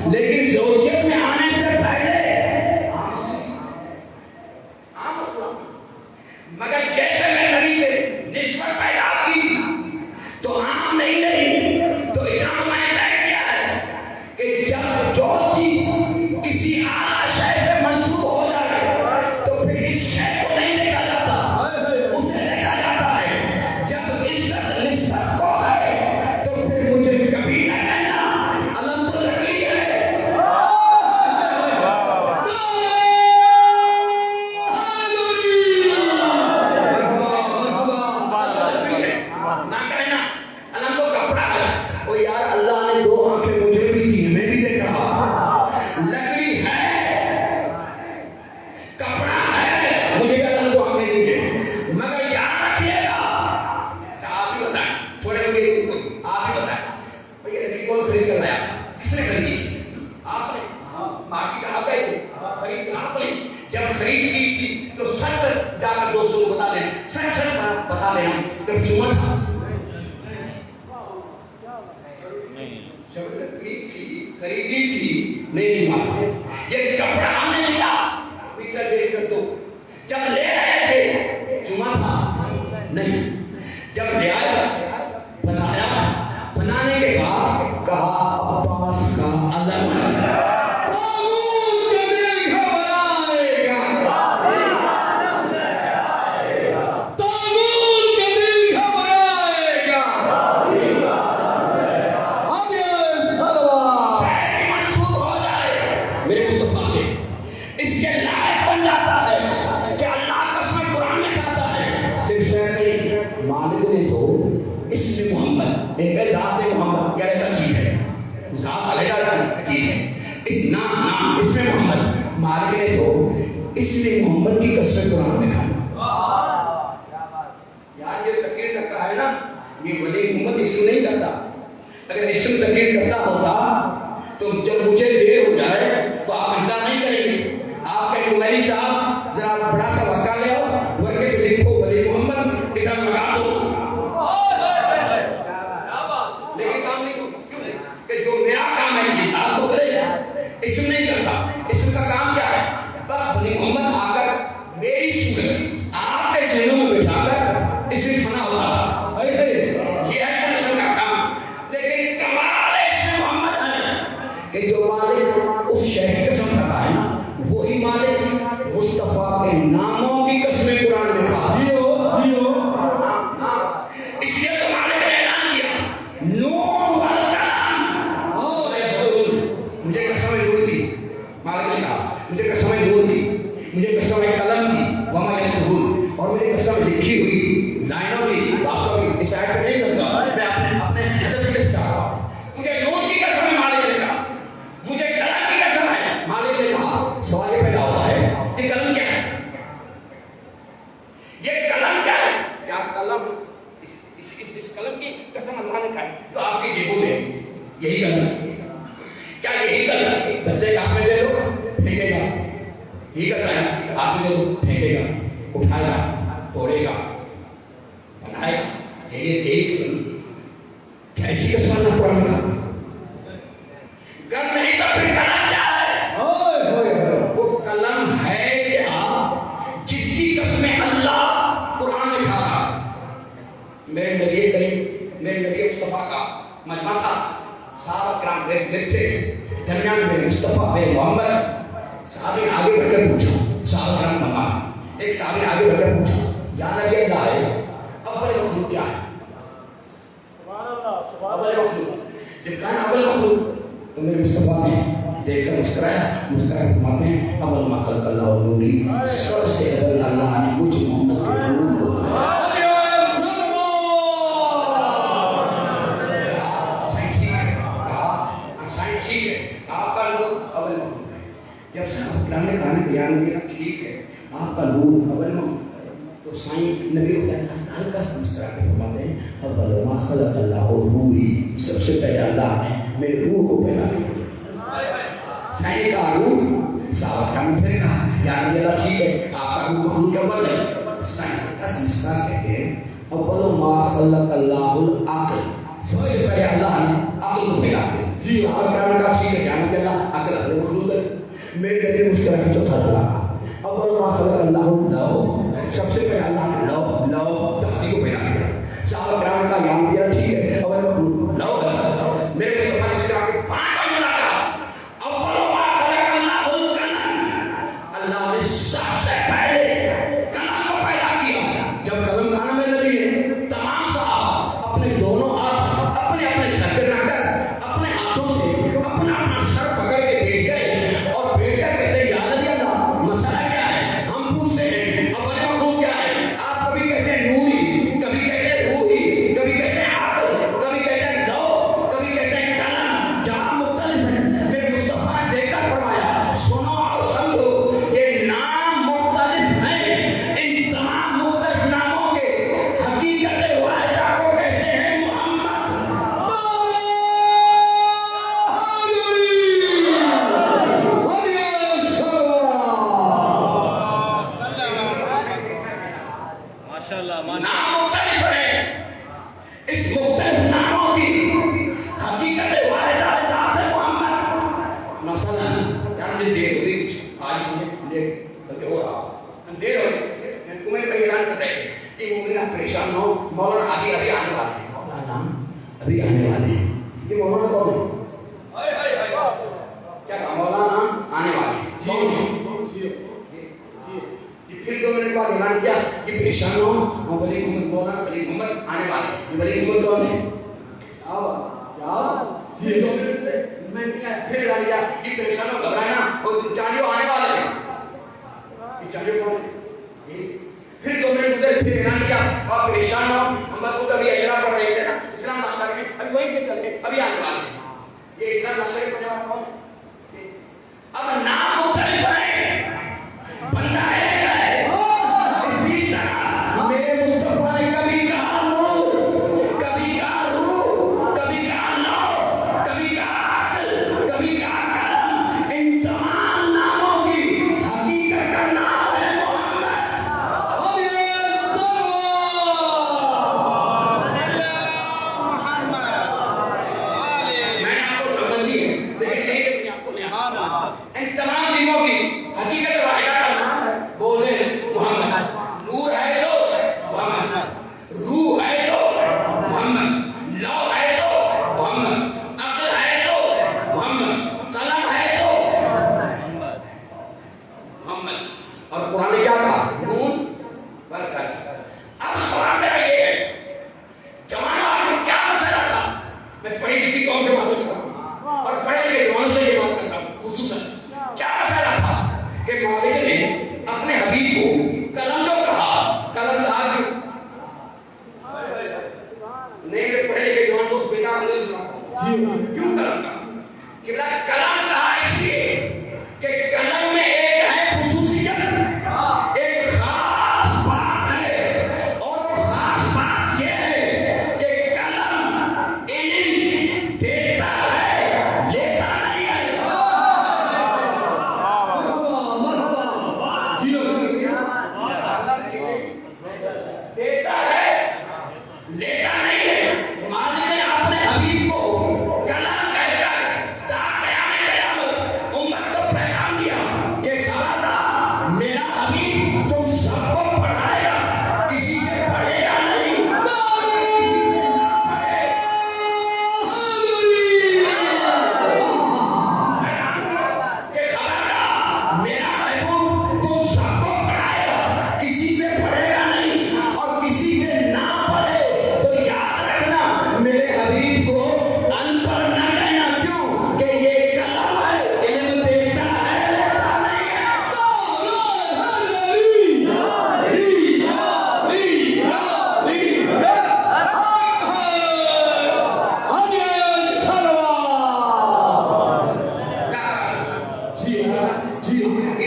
لیکن زوجیت میں آنے سے پہلے مگر جیسے میں نبی سے نسبت پیدا کی تو عام نہیں رہی تو اجازت میں نے طے کیا ہے کہ جب جو چیز کسی اعلیٰ شے سے منسوب ہو جائے تو پھر اس شے کو نہیں دیکھا جاتا اسے دیکھا جاتا ہے جب عزت نسبت کو ہے تو پھر مجھے کبھی نہ کہنا علم تو لکڑی ہے نہ کہنا علم تو کپڑا ہے وہ یار اللہ نے 2 آنکھیں مجھے بھی دی میں بھی دیکھ رہا لکڑی ہے کپڑا ہے مجھے بھی اللہ نے 2 آنکھیں دی ہے مگر یاد رکھیے گا آپ ہی بتائیں چھوڑے گا کہ آپ ہی بتائیں بھئی لکڑی کون خرید کر لایا کس نے خریدی تھی آپ نے مارکیٹ آپ گئے تھے خرید آپ نے جب خرید کی تھی تو سچ سچ جا کر دوستوں کو بتا دینا سچ سچ بتا دینا کہ جمعہ تھا جب لکڑی تھی خریدی تھی نہیں جمعہ تھا یہ کپڑا ہم نے لیا پیٹر دے کر دو جب لے رہے تھے جمعہ تھا نہیں جب لے آیا بنانے کے بعد کہا عباس کا علم ہے مالک نے تو اس میں محمد ایک ہے ذات محمد یہ علیحدہ چیز ہے ذات علیحدہ چیز ہے اس نام اس میں محمد مالک نے تو اس میں محمد کی قسم قرآن میں کھا یار یہ تقریر کرتا ہے نا یہ ولی محمد اسم نہیں کرتا اگر اسم تقریر کرتا ہوتا تو جب مجھے دیر ہو جائے تو آپ انتظار نہیں کریں گے. آپ کہیں گے میری صاحب ذرا بڑا سا ورقہ لے آؤ, ورقے پہ لکھو ولی محمد ادھر لگا دو. لیکن کام نہیں کیوں کہ جو میرا کام ہے یہ صاحب تو کرے, اس میں نہیں کرتا. اس کا کام کیا ہے؟ بس ولی محمد آ کر میری صورت آپ کے ذہنوں میں بٹھا کر اس میں فنا ہوتا تھا. یہ ہے پولیسن کا کام. لیکن کمال اس میں محمد ہے کہ جو مالک اس شہر کی قسم کرتا ہے نا, وہی مالک مصطفیٰ کے ناموں کی قسمیں قرآن میں کھا. اس لیے تو مالک نے اعلان کیا نور والکلام. مجھے قسم نور کی, مالک نے کہا مجھے قسم نور کی, مجھے قسم قلم کی وما یسطرون, اور مجھے قسم لکھی ہوئی لائنوں کی باتوں کی. اس آیت پہ نہیں کروں گا, میں اپنے ہدف کی طرف جا رہا ہوں. مجھے نور کی قسم ہے مالک نے کہا, مجھے قلم کی قسم ہے مالک نے کہا. سوال یہ پیدا ہوتا ہے کہ قلم کیا ہے؟ یہ قلم کیا ہے؟ کیا قلم اس قلم کی قسم اللہ نے کھائی تو آپ کی جیبوں میں یہی قلم ہے. کیا یہی قلم بچے کے ہاتھ میں دے دو پھینکے گا؟ یہی کرتا ہے, ہاتھ میں دے دو پھینکے گا, اٹھائے گا, توڑے گا, بنائے گا. یہی قلم کیا اس کی قسم اللہ قرآن میں کھا؟ قلم نہیں تو پھر قلم کیا ہے؟ وہ قلم ہے کیا جس کی قسمیں اللہ قرآن میں کھا رہا ہے. میرے نبی کریم, میرے نبی مصطفیٰ کا مجمع تھا, صحابہ کرام گر تھے, درمیان میں مصطفیٰ بے محمد. صحابی نے آگے بڑھ کر پوچھا, صحابہ کرام مجمع, ایک صحابی نے آگے بڑھ کر پوچھا یا نبی اللہ ہے اول مخلوق کیا ہے؟ اول مخلوق. جب کہا اول مخلوق تو میرے مصطفیٰ نے دیکھ کر مسکرایا, مسکرا کے فرماتے ہیں اول ما خلق اللہ نوری, سب سے اول اللہ نے مجھ محمد کے نور کو بنایا. جب صاحب پرانے کھانے کو یاد نہیں ٹھیک ہے آپ کا نور اول میں, تو سائیں نبی خدا ہلکا سا مسکرا کے فرماتے ہیں اول ما خلق اللہ روحی, سب سے پہلے اللہ نے میرے روح کو پیدا کیا. سائیں کا روح, صاحب کرام پھر کہا یا نبی اللہ ٹھیک ہے آپ کا روح مخلوق اول ہے. سائیں ہلکا سا مسکرا کہتے ہیں اول ما خلق اللہ العقل, سب سے پہلے اللہ نے عقل کو پیدا کیا. صاحب کرام کا ٹھیک ہے یا نبی اللہ عقل اپنے مخلوق ہے. میرے نبی مسکرا کے چوتھا جواب اول ما خلق اللہ لو, سب سے پہلے اللہ نے لو تختی کو پیدا کیا. صحابہ کرام کا یہاں بھی ٹھیک ہے اول مخلوق لو. میرے مصطفیٰ مسکرا کے پانچ جملہ کہا اول ما خلق اللہ القلم, اللہ نے سب سے پہلے قلم کو پیدا کیا. جب قلم کہا میرے نبی نے, تمام صحابہ اپنے دونوں ہاتھ اپنے اپنے سر پہ رکھ کر اپنے ہاتھوں سے اپنا اپنا سر پکڑ کے بیٹھ گئے اور بیٹھ کر کہتے ہیں یا نبی اللہ مسئلہ کیا ہے؟ ہم پوچھتے ہیں اول مخلوق کیا ہے؟ آپ کبھی کہتے ہیں نوری, کبھی کہتے ہیں روحی, کبھی کہتے ہیں عقل, کبھی کہتے ہیں لو, کبھی کہتے ہیں قلم. جہاں مختلف ہے میرے مصطفیٰ نے دیکھ کر فرمایا سنو اور سمجھو یہ نام مختلف ہیں, ان تمام مختلف ناموں کے حقیقت واحدہ کو کہتے ہیں محمد. نام مختلف ہے, اس مختلف ناموں کی حقیقت واحدہ ہے ذات محمد. مثلا یار مجھے دیر ہو گئی, آج مجھے بلکہ ہو رہا دیر ہو گئی, میں تمہیں پہ اعلان کر رہے تھے کہ مومنہ پریشان ہو, مولانا ابھی آنے والے ہیں, مولانا ابھی آنے والے ہیں. یہ مولانا کون ہے؟ کیا کہا مولانا آنے والے ہیں, کون ہے؟ پھر 2 منٹ بعد اعلان کیا کہ پریشان ہو ولی محمد, مولانا ولی محمد آنے والے. یہ ولی محمد کون ہے؟ جی 2 منٹ میں پھر اعلان کیا کہ پریشان ہو گھبرانا اور چاندیو آنے والے ہیں. یہ چاندیو کون ہے؟ پھر 2 منٹ ادھر پھر اعلان کیا آپ پریشان ہو, ہم بس خود ابھی اشرا پڑھ رہے تھے نا, اسلام ناشتہ میں ابھی وہیں سے چل کے ابھی آنے والے ہیں. یہ اسلام ناشتہ کے پڑھنے والا کون ہے؟ اب نام مختلف ہے, بندہ ہے. اسی طرح میرے مصطفیٰ نے کبھی کہا نور, کبھی کہا روح, کبھی کہا نو, کبھی کہا عقل, کبھی ان تمام چیزوں کی حقیقت واحدہ کا نام ہے بولے محمد. نور ہے تو محمد، روح ہے تو محمد، لو ہے تو محمد، عقل ہے تو محمد، قلم ہے تو محمد. اور قرآن نے کیا کہا؟ نون برکت. اب سوال میرا یہ ہے، زمانہ آخر کیا مسئلہ تھا؟ میں پڑھی لکھی قوم سے بات کر رہا ہوں اور پڑھے لکھے جوانوں سے یہ بات کر رہا ہوں. خصوصاً کیا مسئلہ تھا کہ مالک نے اپنے حبیب کو قلم جو کہا، قلم کہا کیوں؟ نہیں میں پڑھے لکھے جوان کو بیدار نہیں ہوا کیوں قلم کہا؟ کہ قلم کہا اس لیے کہ قلم میں ایک ہے خصوصیت، ایک خاص بات ہے، اور وہ خاص بات یہ ہے کہ قلم علم دیتا ہے، لیتا نہیں ہے. دیتا ہے، لیتا نہیں ہے. مالک نے اپنے حبیب کو کلام کہہ کر تا قیام قیامت امت کو پیغام دیا کہ خبردار میرا حبیب تم سب کو پڑھائے گا، کسی سے پڑھے گا نہیں، کسی سے نہ پڑھے. کہ خبردار میرا محبوب تم سب کو پڑھائے گا، کسی سے پڑھے گا نہیں اور کسی سے نہ پڑھے. تو یاد رکھنا میرے حبیب کو ان پڑھ نہ کہنا. کیوں؟ کہ یہ کلام ہے، علم دیتا ہے، لیتا نہیں ہے.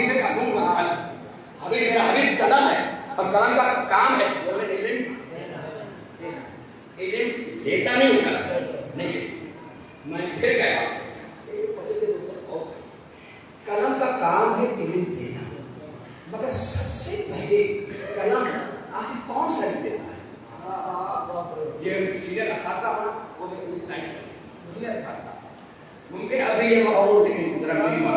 اسے کا گم بتا حبیب میرا حبیب کلام ہے اور کلام کا کام ہے علم لیتا نہیں ہے. نہیں میں پھر کہا قلم کا کام ہے علم دینا، مگر سب سے پہلے قلم آخر کون سا علم دیتا ہے؟ یہ سیرت اساتذہ ہونا وہ ملتا ہے سیرت اساتذہ ممکن ابھی یہ اور لیکن ذرا میری بات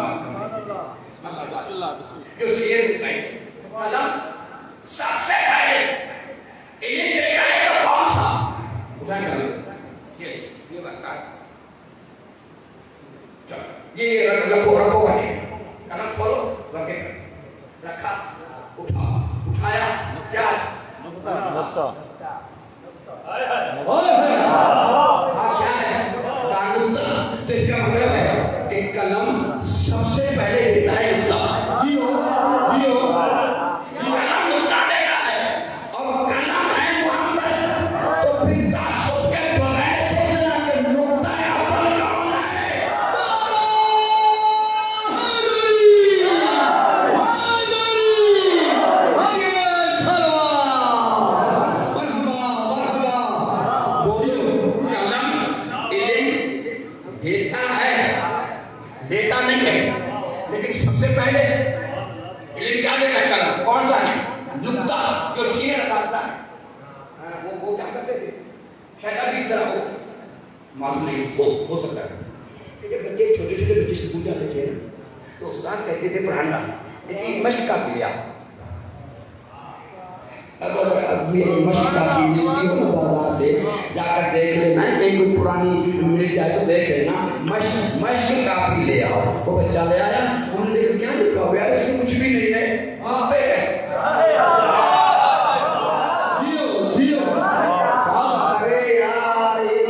جو سیرت دیتا ہے قلم سب سے پہلے علم دیتا ہے تو کون سا؟ یہ بات یہ رکھو رکھے قلم کھولو رکھے رکھا اٹھایا کیا تو اس کا مطلب ہے کہ قلم سب سے پہلے دیتا ہے نقطہ. قلم نقطہ دیتا ہے اور قلم ہے محمد. تو پھر تعصب کے بغیر سوچنا کہ نقطہ اول کون ہے. دیتا ہے، دیتا نہیں ہے، لیکن سب سے پہلے علم کیا دیتا ہے قلم؟ کون سا ہے؟ نقطہ جو سینے رسالتا ہے. وہ کیا کرتے تھے؟ شاید ابھی اس طرح ہو معلوم نہیں ہو سکتا ہے کہ جب بچے چھوٹے چھوٹے بچے اسکول جاتے تھے تو استاد کہتے تھے پڑھانا لیکن مشق کا کیا اب یہ مشق کا بازار سے جا کر دیکھ لینا کہیں کوئی پرانی مل جائے تو دیکھ لینا مشق کاپی لے آؤ. وہ بچہ لے آیا، ہم نے دیکھا کیا لکھا ہوا ہے، اس میں کچھ بھی نہیں ہے. ارے یار یہ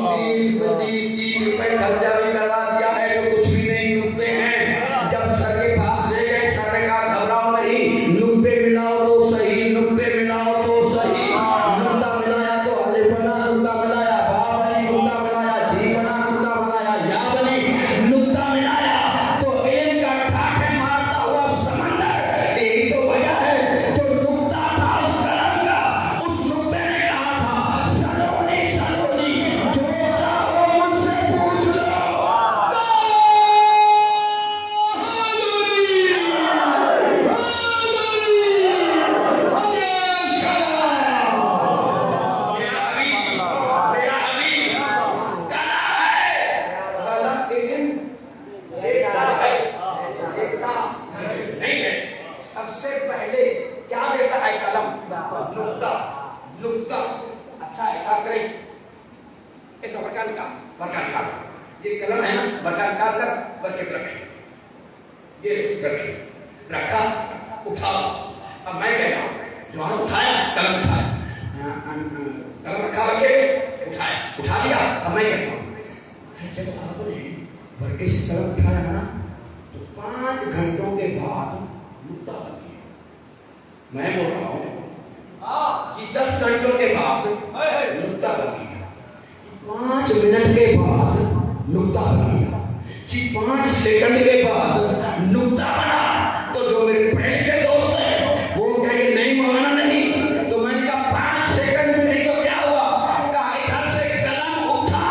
20-30 روپے خرچہ بھی کروا دیا ہے تو کچھ بھی نہیں نکتے ہیں. جب سر کے پاس لے گئے سر نے کہا گھبراؤ نہیں، نکتے ملاؤ تو صحیح، نکتے ملاؤ تو صحیح. نکتہ ملایا تو الف بنا، نکتہ ملایا با بنی، نکتہ ملایا جی بنا، نکتہ ملایا یا بنی. نکتہ ملایا تو ایک کا ٹھاٹھے مارتا ہوا یہ قلم ہے نا برکہ نکال کر برکت رکھے یہ رکھے رکھا اٹھا اب میں کہہ رہا ہوں جوانوں اٹھایا قلم اٹھایا قلم رکھا برکے اٹھایا اٹھا لیا اب میں کہتا ہوں جب آپ نے برکے سے قلم اٹھایا نا تو 5 گھنٹوں کے بعد نقطہ بن گیا میں بول رہا ہوں کہ 10 گھنٹوں کے بعد نقطہ بن گیا 5 منٹ کے بعد نقطہ بن گیا کہ 5 سیکنڈ کے بعد نقطہ بنا تو جو میرے پہلے کے دوست ہیں وہ کہیں گے نہیں مولانا نہیں تو میں نے کہا 5 سیکنڈ میں نہیں تو کیا ہوا کہا ادھر سے قلم اٹھا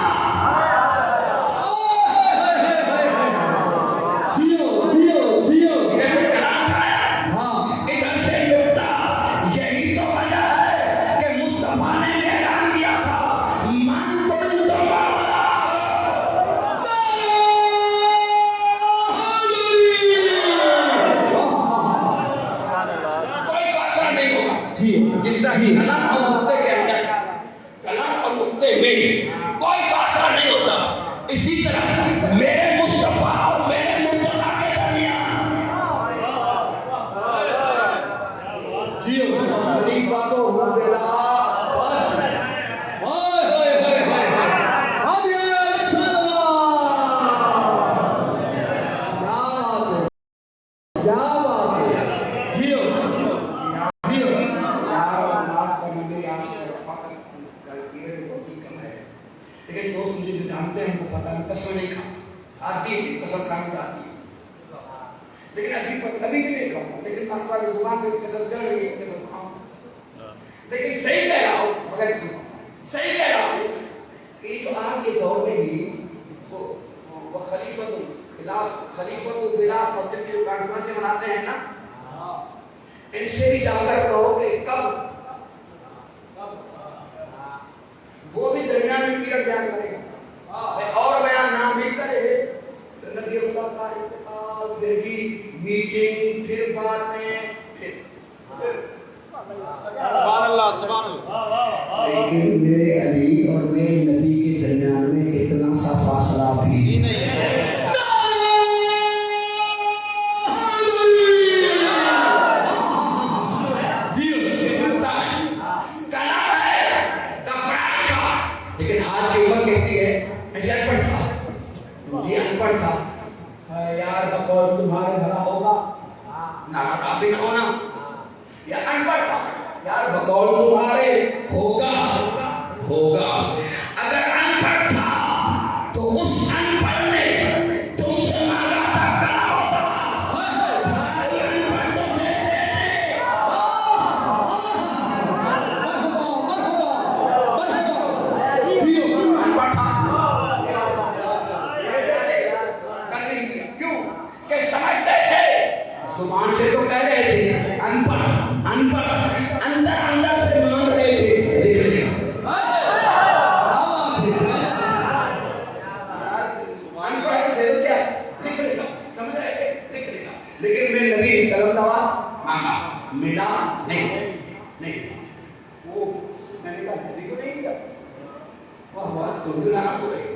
جیو جیو جیو ادھر سے قلم اٹھایا ادھر سے نقطہ یہی تو وجہ ہے کہ مصطفیٰ نے اعلان کیا تھا من تم تمہارا کوئی فاصلہ نہیں ہوگا جس طرح قلم اور نقطے کے اندر قلم اور نقطے میں کوئی فاصلہ نہیں ہوتا اسی طرح میرے مصطفیٰ اور میرے مرتضیٰ کے درمیان خلیفہ تو ہو گیا لیکن دوست مجھے جو جانتے ہیں ان کو پتہ نہیں قسم نہیں کھا آتی ہے قسم کھانے کا آتی ہے لیکن ابھی بھی نہیں کھاؤں لیکن اخبار زبان پہ قسم چل رہی ہے قسم کھاؤں لیکن صحیح کہہ رہا ہوں مگر صحیح کہہ رہا ہوں کہ جو آج کے دور میں بھی وہ خلیفۃ بلا فصل کی جو کانفرنس مناتے ہیں نا ان سے بھی جا کر کہو کہ کب وہ بھی درمیان میں پیریڈ بیان کرے گا اور بیان نام بھی کرے نبی اللہ کا انتقال پھر کی میٹنگ پھر بعد میں سبحان اللہ سبحان اللہ لیکن میرے علی اور میرے نبی کے درمیان میں اتنا سا فاصلہ بھی نہیں ہے لیکن آج کی امت کہتی ہے یہ ان پڑھ تھا یہ ان پڑھ تھا یار بقول تمہارے بھلا ہوگا نہ کافی نہ ہونا یا ان پڑھ تھا یار بقول تمہارے ہوگا ہوگا اگر ان پڑھ تھا تو اس ان پڑھ نے تم سے مانگا تھا کہاں ہوتا زبان سے تو کہہ رہے تھے ان پڑھ اندر اندر سے مان رہے تھے لکھ لیا ان پڑھ سے دے کیا لکھ لیا سمجھ رہے تھے لکھ لیا لیکن میں نبی قلم دوا مانگا ملا نہیں وہ میں نے کہا نبی کو نہیں دیا واہ واہ تم بھی نہ کو رہے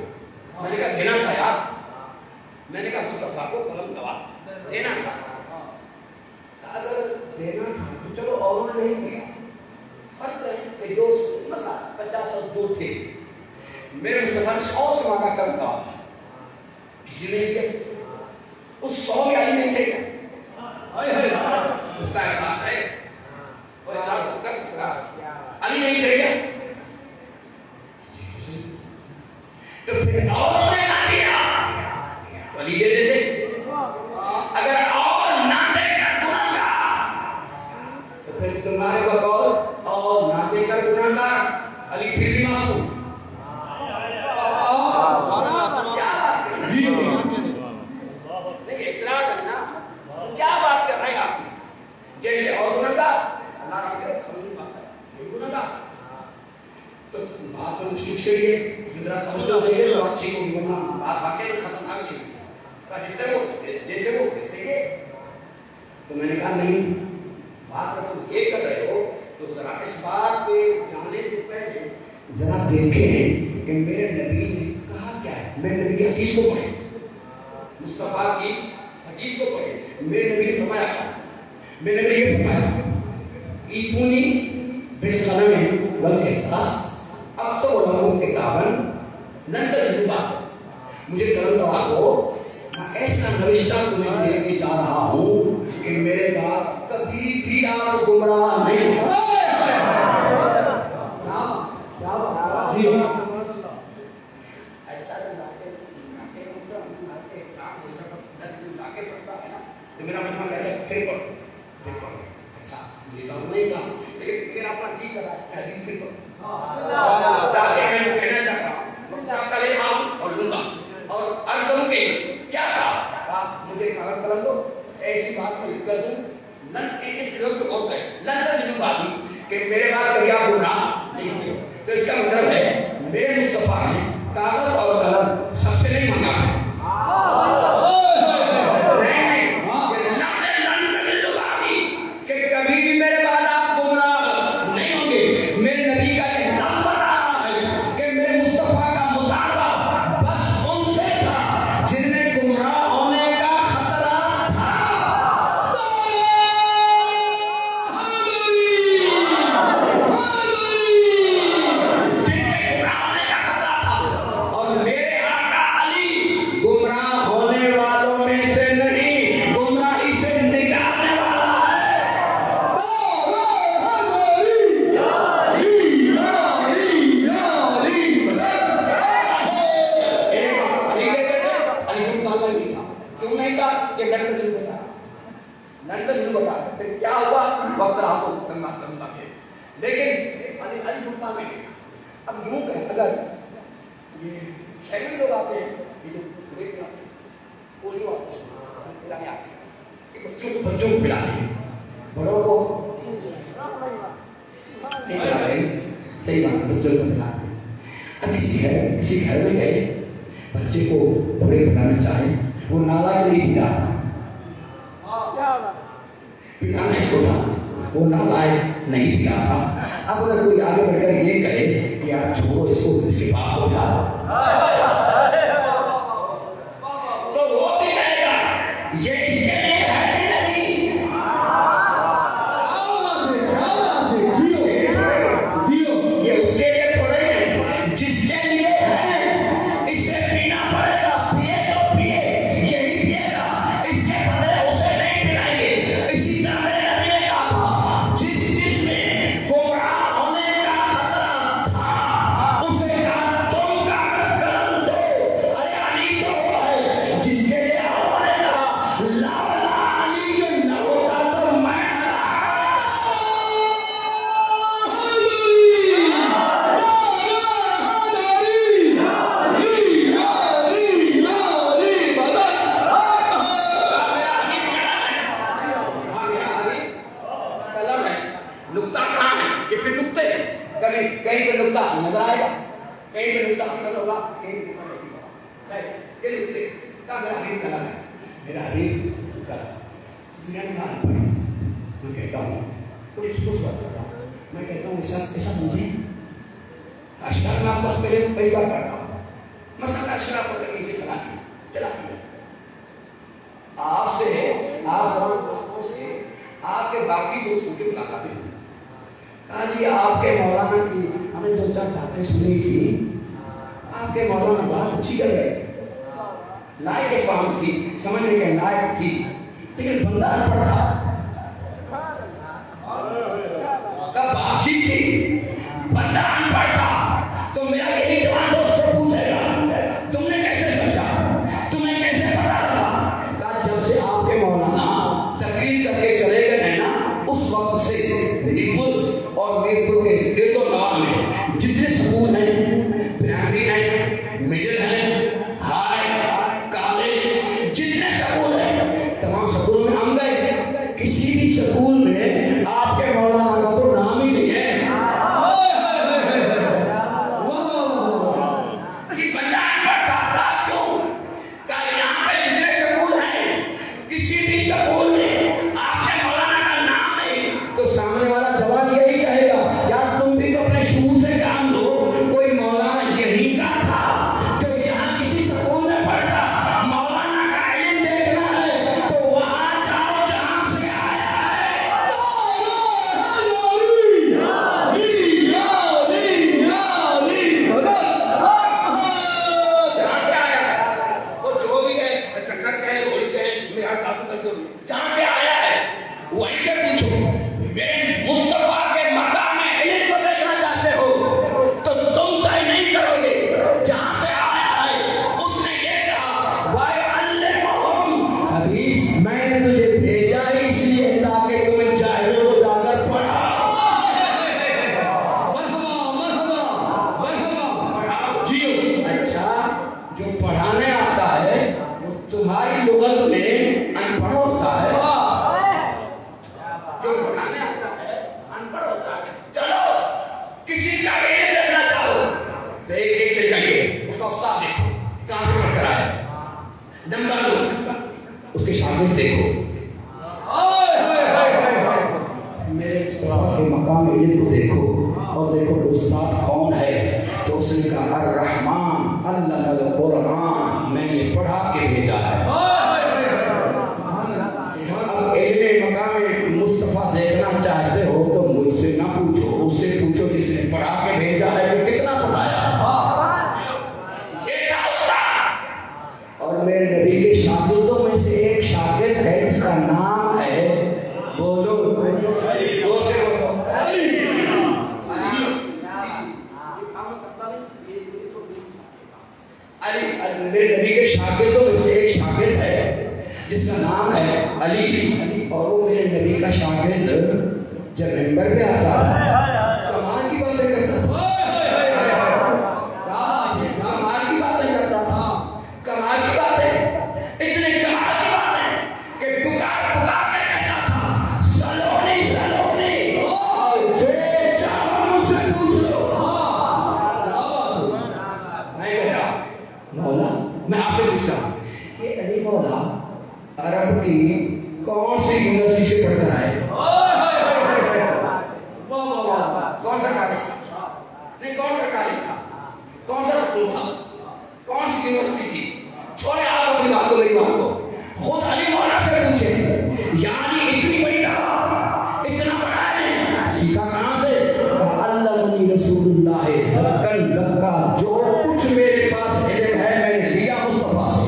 میں نے کہا دینا تھا یار میں نے کہا مصطفیٰ کو قلم دوا دینا تھا اگر دینا تھا تو چلو اور نہیں دیا فرض ہے کہ جو مثلا 50 جو تھے میرے مصطفیٰ نے 100 سے مانگا کر دیا کسی نے دیا اس 100 میں علی نہیں تھے کیا اس کا اعلان ہے وہ اعلان کر سکتا علی نہیں تھے کیا تو پھر اور نے نہ دیا علی دے دیتے اگر اور نہ دے کر پھر تمہارے بقول اور نہ دے کر گناہگار علی پھر بھی معصوم دیکھیں اطلاع ہے نا کیا بات کر رہے ہیں آپ جیسے اور گناہگار اللہ رحم کرے خلیل بات ہے گناہگار تو بات میں مشکل چاہیے ذرا توجہ دے تو اچھی ہوگی ورنہ بات واقعی میں ختم نہ چاہیے جیسے وہ تو میں نے کہا نہیں بات کا تم یہ کر رہے ہو تو ذرا اس بات پہ جانے سے پہلے ذرا دیکھیں کہ میرے نبی نے کہا کیا ہے میرے نبی کی حدیث کو پڑھیں، مصطفیٰ کی حدیث کو پڑھیں. میرے نبی نے فرمایا، میرے نبی نے یہ فرمایا ایتونی بالقلم والقرطاس اکتب لکم کتابا لن تجدوا بعدہ. مجھے قلم دوا دو، میں ایسا نوشتہ تمہیں دینے جا رہا ہوں کہ میرے بعد کبھی بھی آپ گمراہ نہیں ہوں. جی میرا مجمع کہتا ہے پھر پڑھو، پھر پڑھو. اچھا مجھے کام نہیں کہا لیکن میرا اپنا جی کر رہا ہے حدیث پھر پڑھو. تاکہ میں جو کہنا چاہتا ہوں کل آؤں اور لوں گا اور عرض کروں کہ کیا کہا مجھے کاغذ قلم دو، ایسی بات میں لکھ کر دوں لن اس لفظ کو غور کریں لن تجدوا بعدی کہ میرے بعد کبھی آپ گمراہ نہیں ہوں گے. تو اس کا مطلب ہے میرے مصطفیٰ نے کاغذ اور قلم سب سے نہیں مانگا ہے. بچوں کو پلاتے ہیں، بڑوں کو نہیں پلاتے ہیں. صحیح بات، بچوں کو پلاتے ہیں. اب کسی گھر میں گئے بچے کو بڑے بنانا چاہے، وہ نالا نہیں پلاتا، پلانا اس کو تھا، وہ نالا نہیں پلاتا. اب اگر کوئی آگے بڑھ کر یہ کہے کہ یار چھوڑو اس کو، اس کے باپ کو پلا دو، تو وہ بھی کہے گا یہ اس کے لیے جہاں سے آیا ہے وہیں سے پوچھو میں مصطفیٰ کے مقام علم کو دیکھنا چاہتے ہو تو تم طے نہیں کرو گے جہاں سے آیا ہے اس نے یہ کہا وَيُعَلِّمُهُمْ حبیب میں نے تجھے بھیجا ہی اس لیے تاکہ تمہیں جاہلوں کو جا کر پڑھا اچھا جو پڑھانے آتا ہے وہ تمہاری لغت میں ان پڑھ ہوتا ہے جو پڑھانے آتا ہے ان پڑھ ہوتا ہے چلو کسی کا علم دیکھنا چاہو تو ایک دن لگے اس کا استاد دیکھو کہاں سے پڑھ کر آئے نمبر 2 اس کے شاگرد دیکھو میرے مصطفیٰ کے مقام علم کو دیکھو اور دیکھو کہ استاد کون ہے تو اس نے کہا الرحمن علم القرآن میں نے پڑھا کے بھیجا ہے اب علم مقام مصطفیٰ دیکھنا چاہتے ہو تو مجھ سے نہ پوچھو اس سے پوچھو جس نے پڑھا کے بھیجا ہے وہ کتنا پڑھایا یہ تھا استاد اور میرے نبی کے شاگردوں میں سے ایک شاگرد ہے جس کا نام ہے بولو دو سے بولو میرے نبی کے شاگردوں میں سے ایک شاگرد ہے جس کا نام ہے علی اور وہ میرے نبی کا شاگرد جب ممبر پہ آتا تھا کمال کی باتیں کرتا تھا کمال کی باتیں کرتا تھا کمال کی باتیں اتنے کمال کی باتیں کہ پکار پکار کے کہتا تھا سلونی سلونی جو چاہو مجھ سے پوچھ لو میں کہہ رہا مولا میں آپ سے پوچھا کہ علی مولا عرب کی کون سی یونیورسٹی سے پڑھ کر آئے کون سا کالج تھا نہیں کون سا کالج تھا کون سا اسکول تھا کون سی یونیورسٹی تھی چھوڑے آپ اپنی بات کو میری بات کو خود علی مولا سے پوچھے یعنی اتنی بڑی دعوت اتنا بڑا ہے سیکھا کہاں سے علمنی رسول اللہ زکن زکا جو کچھ میرے پاس علم ہے میں نے لیا مصطفیٰ سے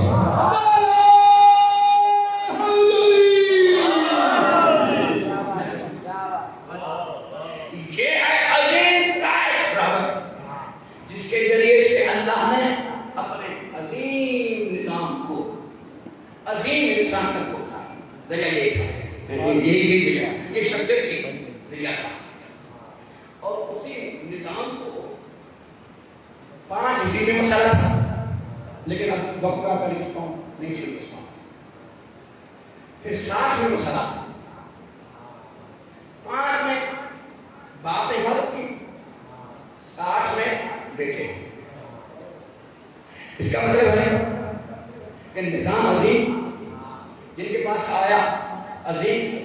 یہ ہے عظیم قائد رحمت جس کے ذریعے سے اللہ نے اپنے عظیم نظام کو عظیم انسان تک پہنچا ذریعہ یہ تھا یہ شخصیت کی ذریعہ تھا اور اسی نظام کو 5 حصے میں مسئلہ تھا لیکن اب وقت کا نہیں شروع پھر 7 میں مسئلہ تھا 5 میں باپ نے حضرت کی 60 میں بیٹے اس کا مطلب ہے کہ نظام عظیم جن کے پاس آیا عظیم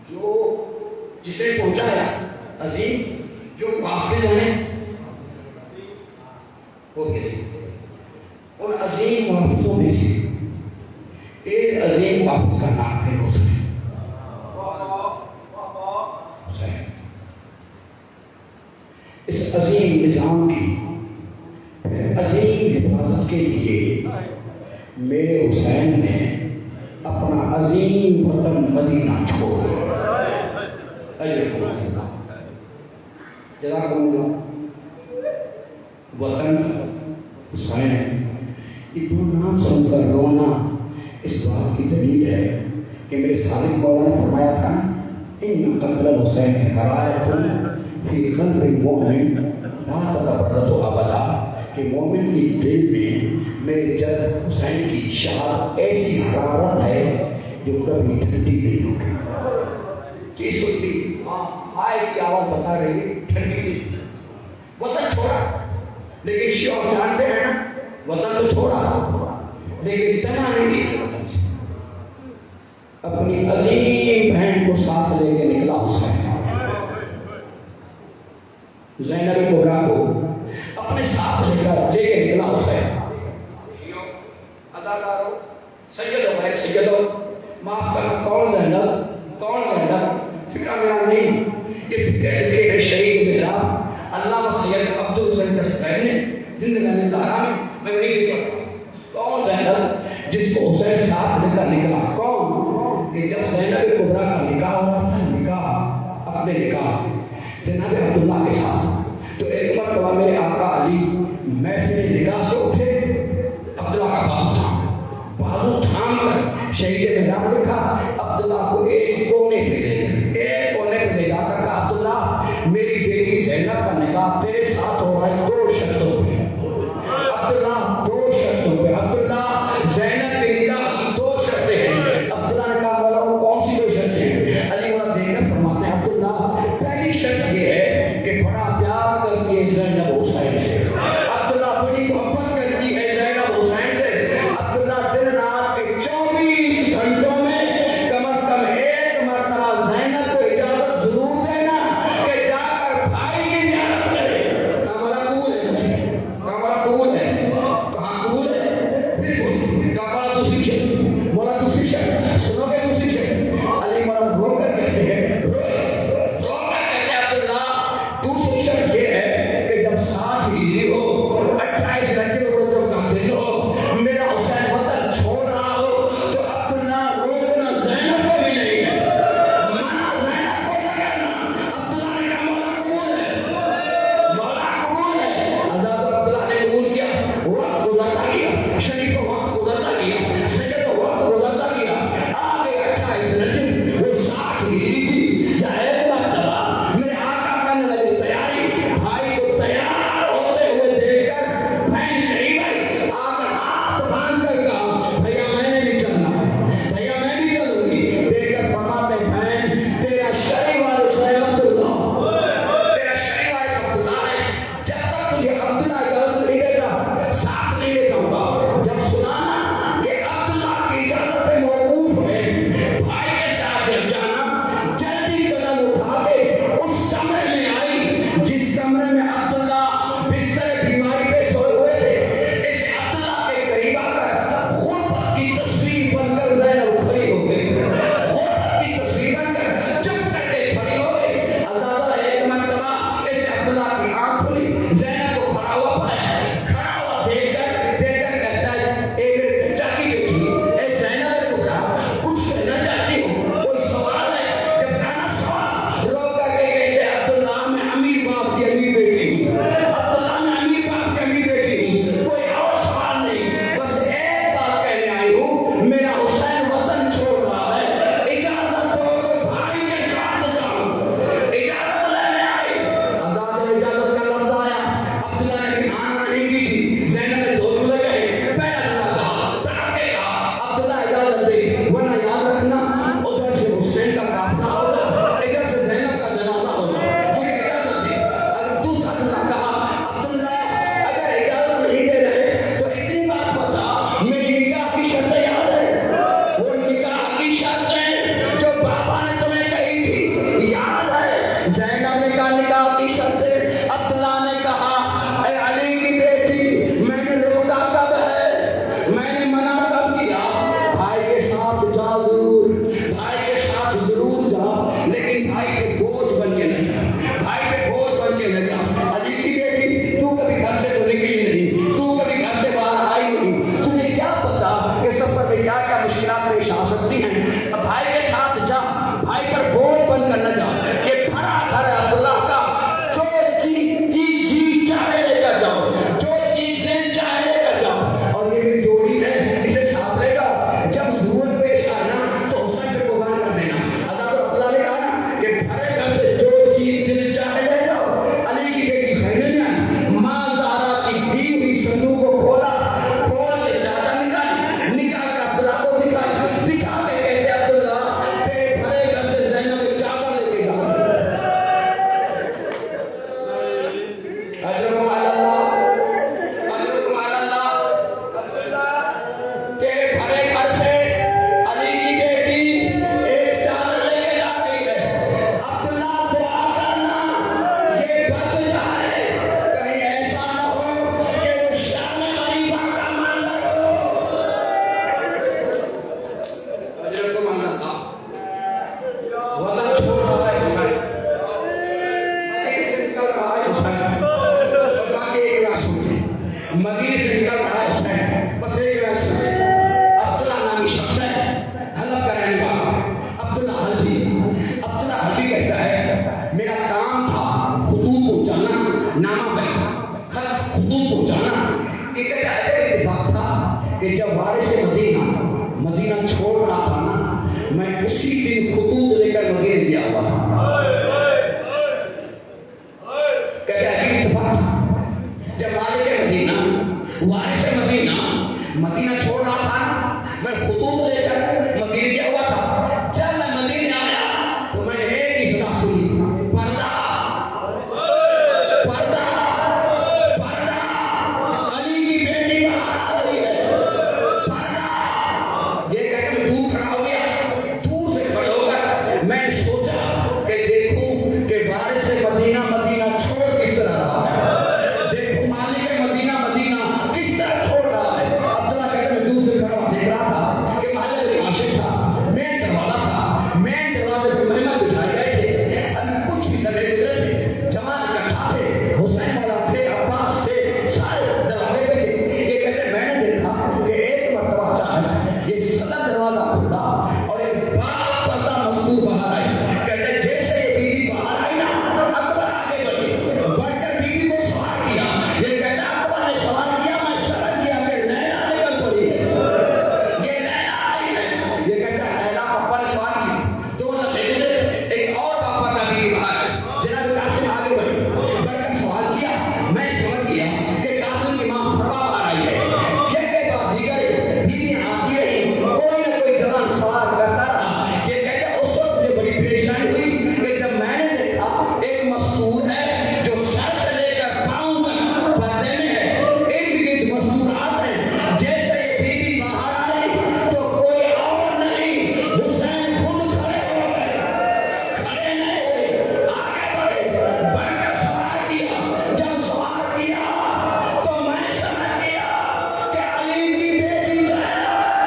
جو جس نے پہنچایا عظیم جو حافظ ہیں وہ کسی ان عظیم حافظوں میں سے ایک عظیم حافظ کا نام ہے حسین اس عظیم نظام کی عظیم حفاظت کے لیے میرے حسین نے اپنا عظیم وطن مدینہ چھوڑ دیا جزاکم اللہ وطن حسین یہ دو نام سن کر رونا اس بات کی دلیل ہے کہ میرے صادق مولا نے فرمایا تھا ان قتل الحسین حرایت فی قلب المؤمن لا تتبرد ابدا کہ مومن کی دل میں میرے جد حسین کی شہادت ایسی حرارت ہے جو کبھی ٹھنڈی نہیں ہوگی کہ سنتی ہائے کی آواز بتا رہی ہے ٹھنڈی نہیں وطن چھوڑا لیکن شیعہ جانتے ہیں نا وطن تو چھوڑا لیکن تنا نہیں نکلے وطن سے اپنی عظیم بہن کو ساتھ لے کے نکلا حسین زینب کبریٰ کو اپنے ساتھ لے کے نکلا حسین اداکاروں سیدوں بھائی سیدوں معاف کرنا کون زینب فکرہ میرا نہیں یہ فکر کے شہید میرا علامہ سید عبد الحسین دستگیر نے زندگانی زہرا میں وہی ذکر کون زینب جس کو حسین ساتھ لے کر نکلا کون اسی دن خطوط لے کر مدینے گیا ہوا تھا. کہتے ہیں اتفاق جب مالک مدینہ وارث مدینہ مدینہ چھوڑ رہا تھا, میں خطوط لے کر مدینے گیا ہوا تھا. جب میں مدینے آیا تو میں نے ایک ہی صدا سنی, پردہ پردہ پردہ, علی کی بیٹی باہر آ رہی ہے, پردہ. یہ کہہ کے دور کھڑا ہو گیا. دور سے کھڑے ہو کر میں نے سوچا کہ دیکھوں کہ وارث مدینہ مدینہ چھوڑ کس طرح رہا ہے, دیکھوں مالک مدینہ مدینہ کس طرح چھوڑ رہا ہے. عبداللہ کہتے میں دور سے کھڑا دیکھ رہا تھا کہ مالک میری عاشق تھا, مین دروازہ تھا, مین دروازے پہ مہمان بٹھائے گئے تھے. ابھی کچھ ہی دلے گزرے تھے, جماعت اکٹھا تھے, حسین والا تھے, عباس تھے, سارے دروازے پہ تھے. یہ کہتے میں نے دیکھا کہ ایک مرتبہ اچانک یہ صدر دروازہ کھلا اور ایک بڑا پردہ مستور باہر آئی. کہتے جیسے یہ بیوی باہر آئی نا, اکبر آگے بڑھے, بڑھ کر بیوی کو سوال کیا. یہ کہتا اکبر نے سوال کیا, میں سمجھ گیا کہ لیلا نکل پڑی ہے, یہ لیلا آئی ہے. یہ کہتا لیلا پاپا نے سوال کیا, دو لمحے گزرے, ایک اور پاپا کا بیوی باہر آئی. جناب قاسم آگے بڑھے, بڑھ کر سوال کیا, میں سمجھ گیا کہ قاسم کی ماں فرما باہر آئی ہے. یہ کے بعد دیگر بیویاں آتی رہی, کوئی نہ کوئی جوان سوال کرتا رہا. یہ کہتا اس وقت مجھے بڑی پریشانی ہوئی کہ جب میں نے دیکھا ایک مستور ہے جو سر سے لے کر پاؤں تک پردے میں ہے, ارد گرد مستورات ہیں. جیسے یہ بیوی باہر آئی تو کوئی اور نہیں, حسین خود کھڑے ہو گئے, کھڑے نہیں ہوئے, آگے بڑھے, بڑھ کر سوال کیا. جب سوال کیا تو میں سمجھ گیا کہ علی کی بیٹی زینب ہے.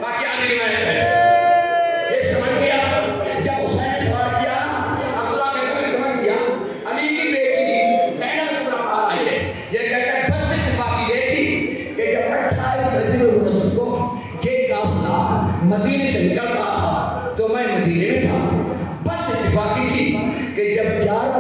باقی علی میں ہے, یہ سمجھ گیا. جب حسین نے سوال کیا, عبداللہ کہتے ہیں سمجھ گیا علی کی بیٹی زینب کو باہر آئی ہے. یہ کہتا ہے بد اتفاقی یہ تھی کہ جب 28 ربیع الاول کو یہ قافلہ مدینے سے نکل رہا تھا تو میں مدینے میں تھا. بد اتفاقی تھی کہ جب 11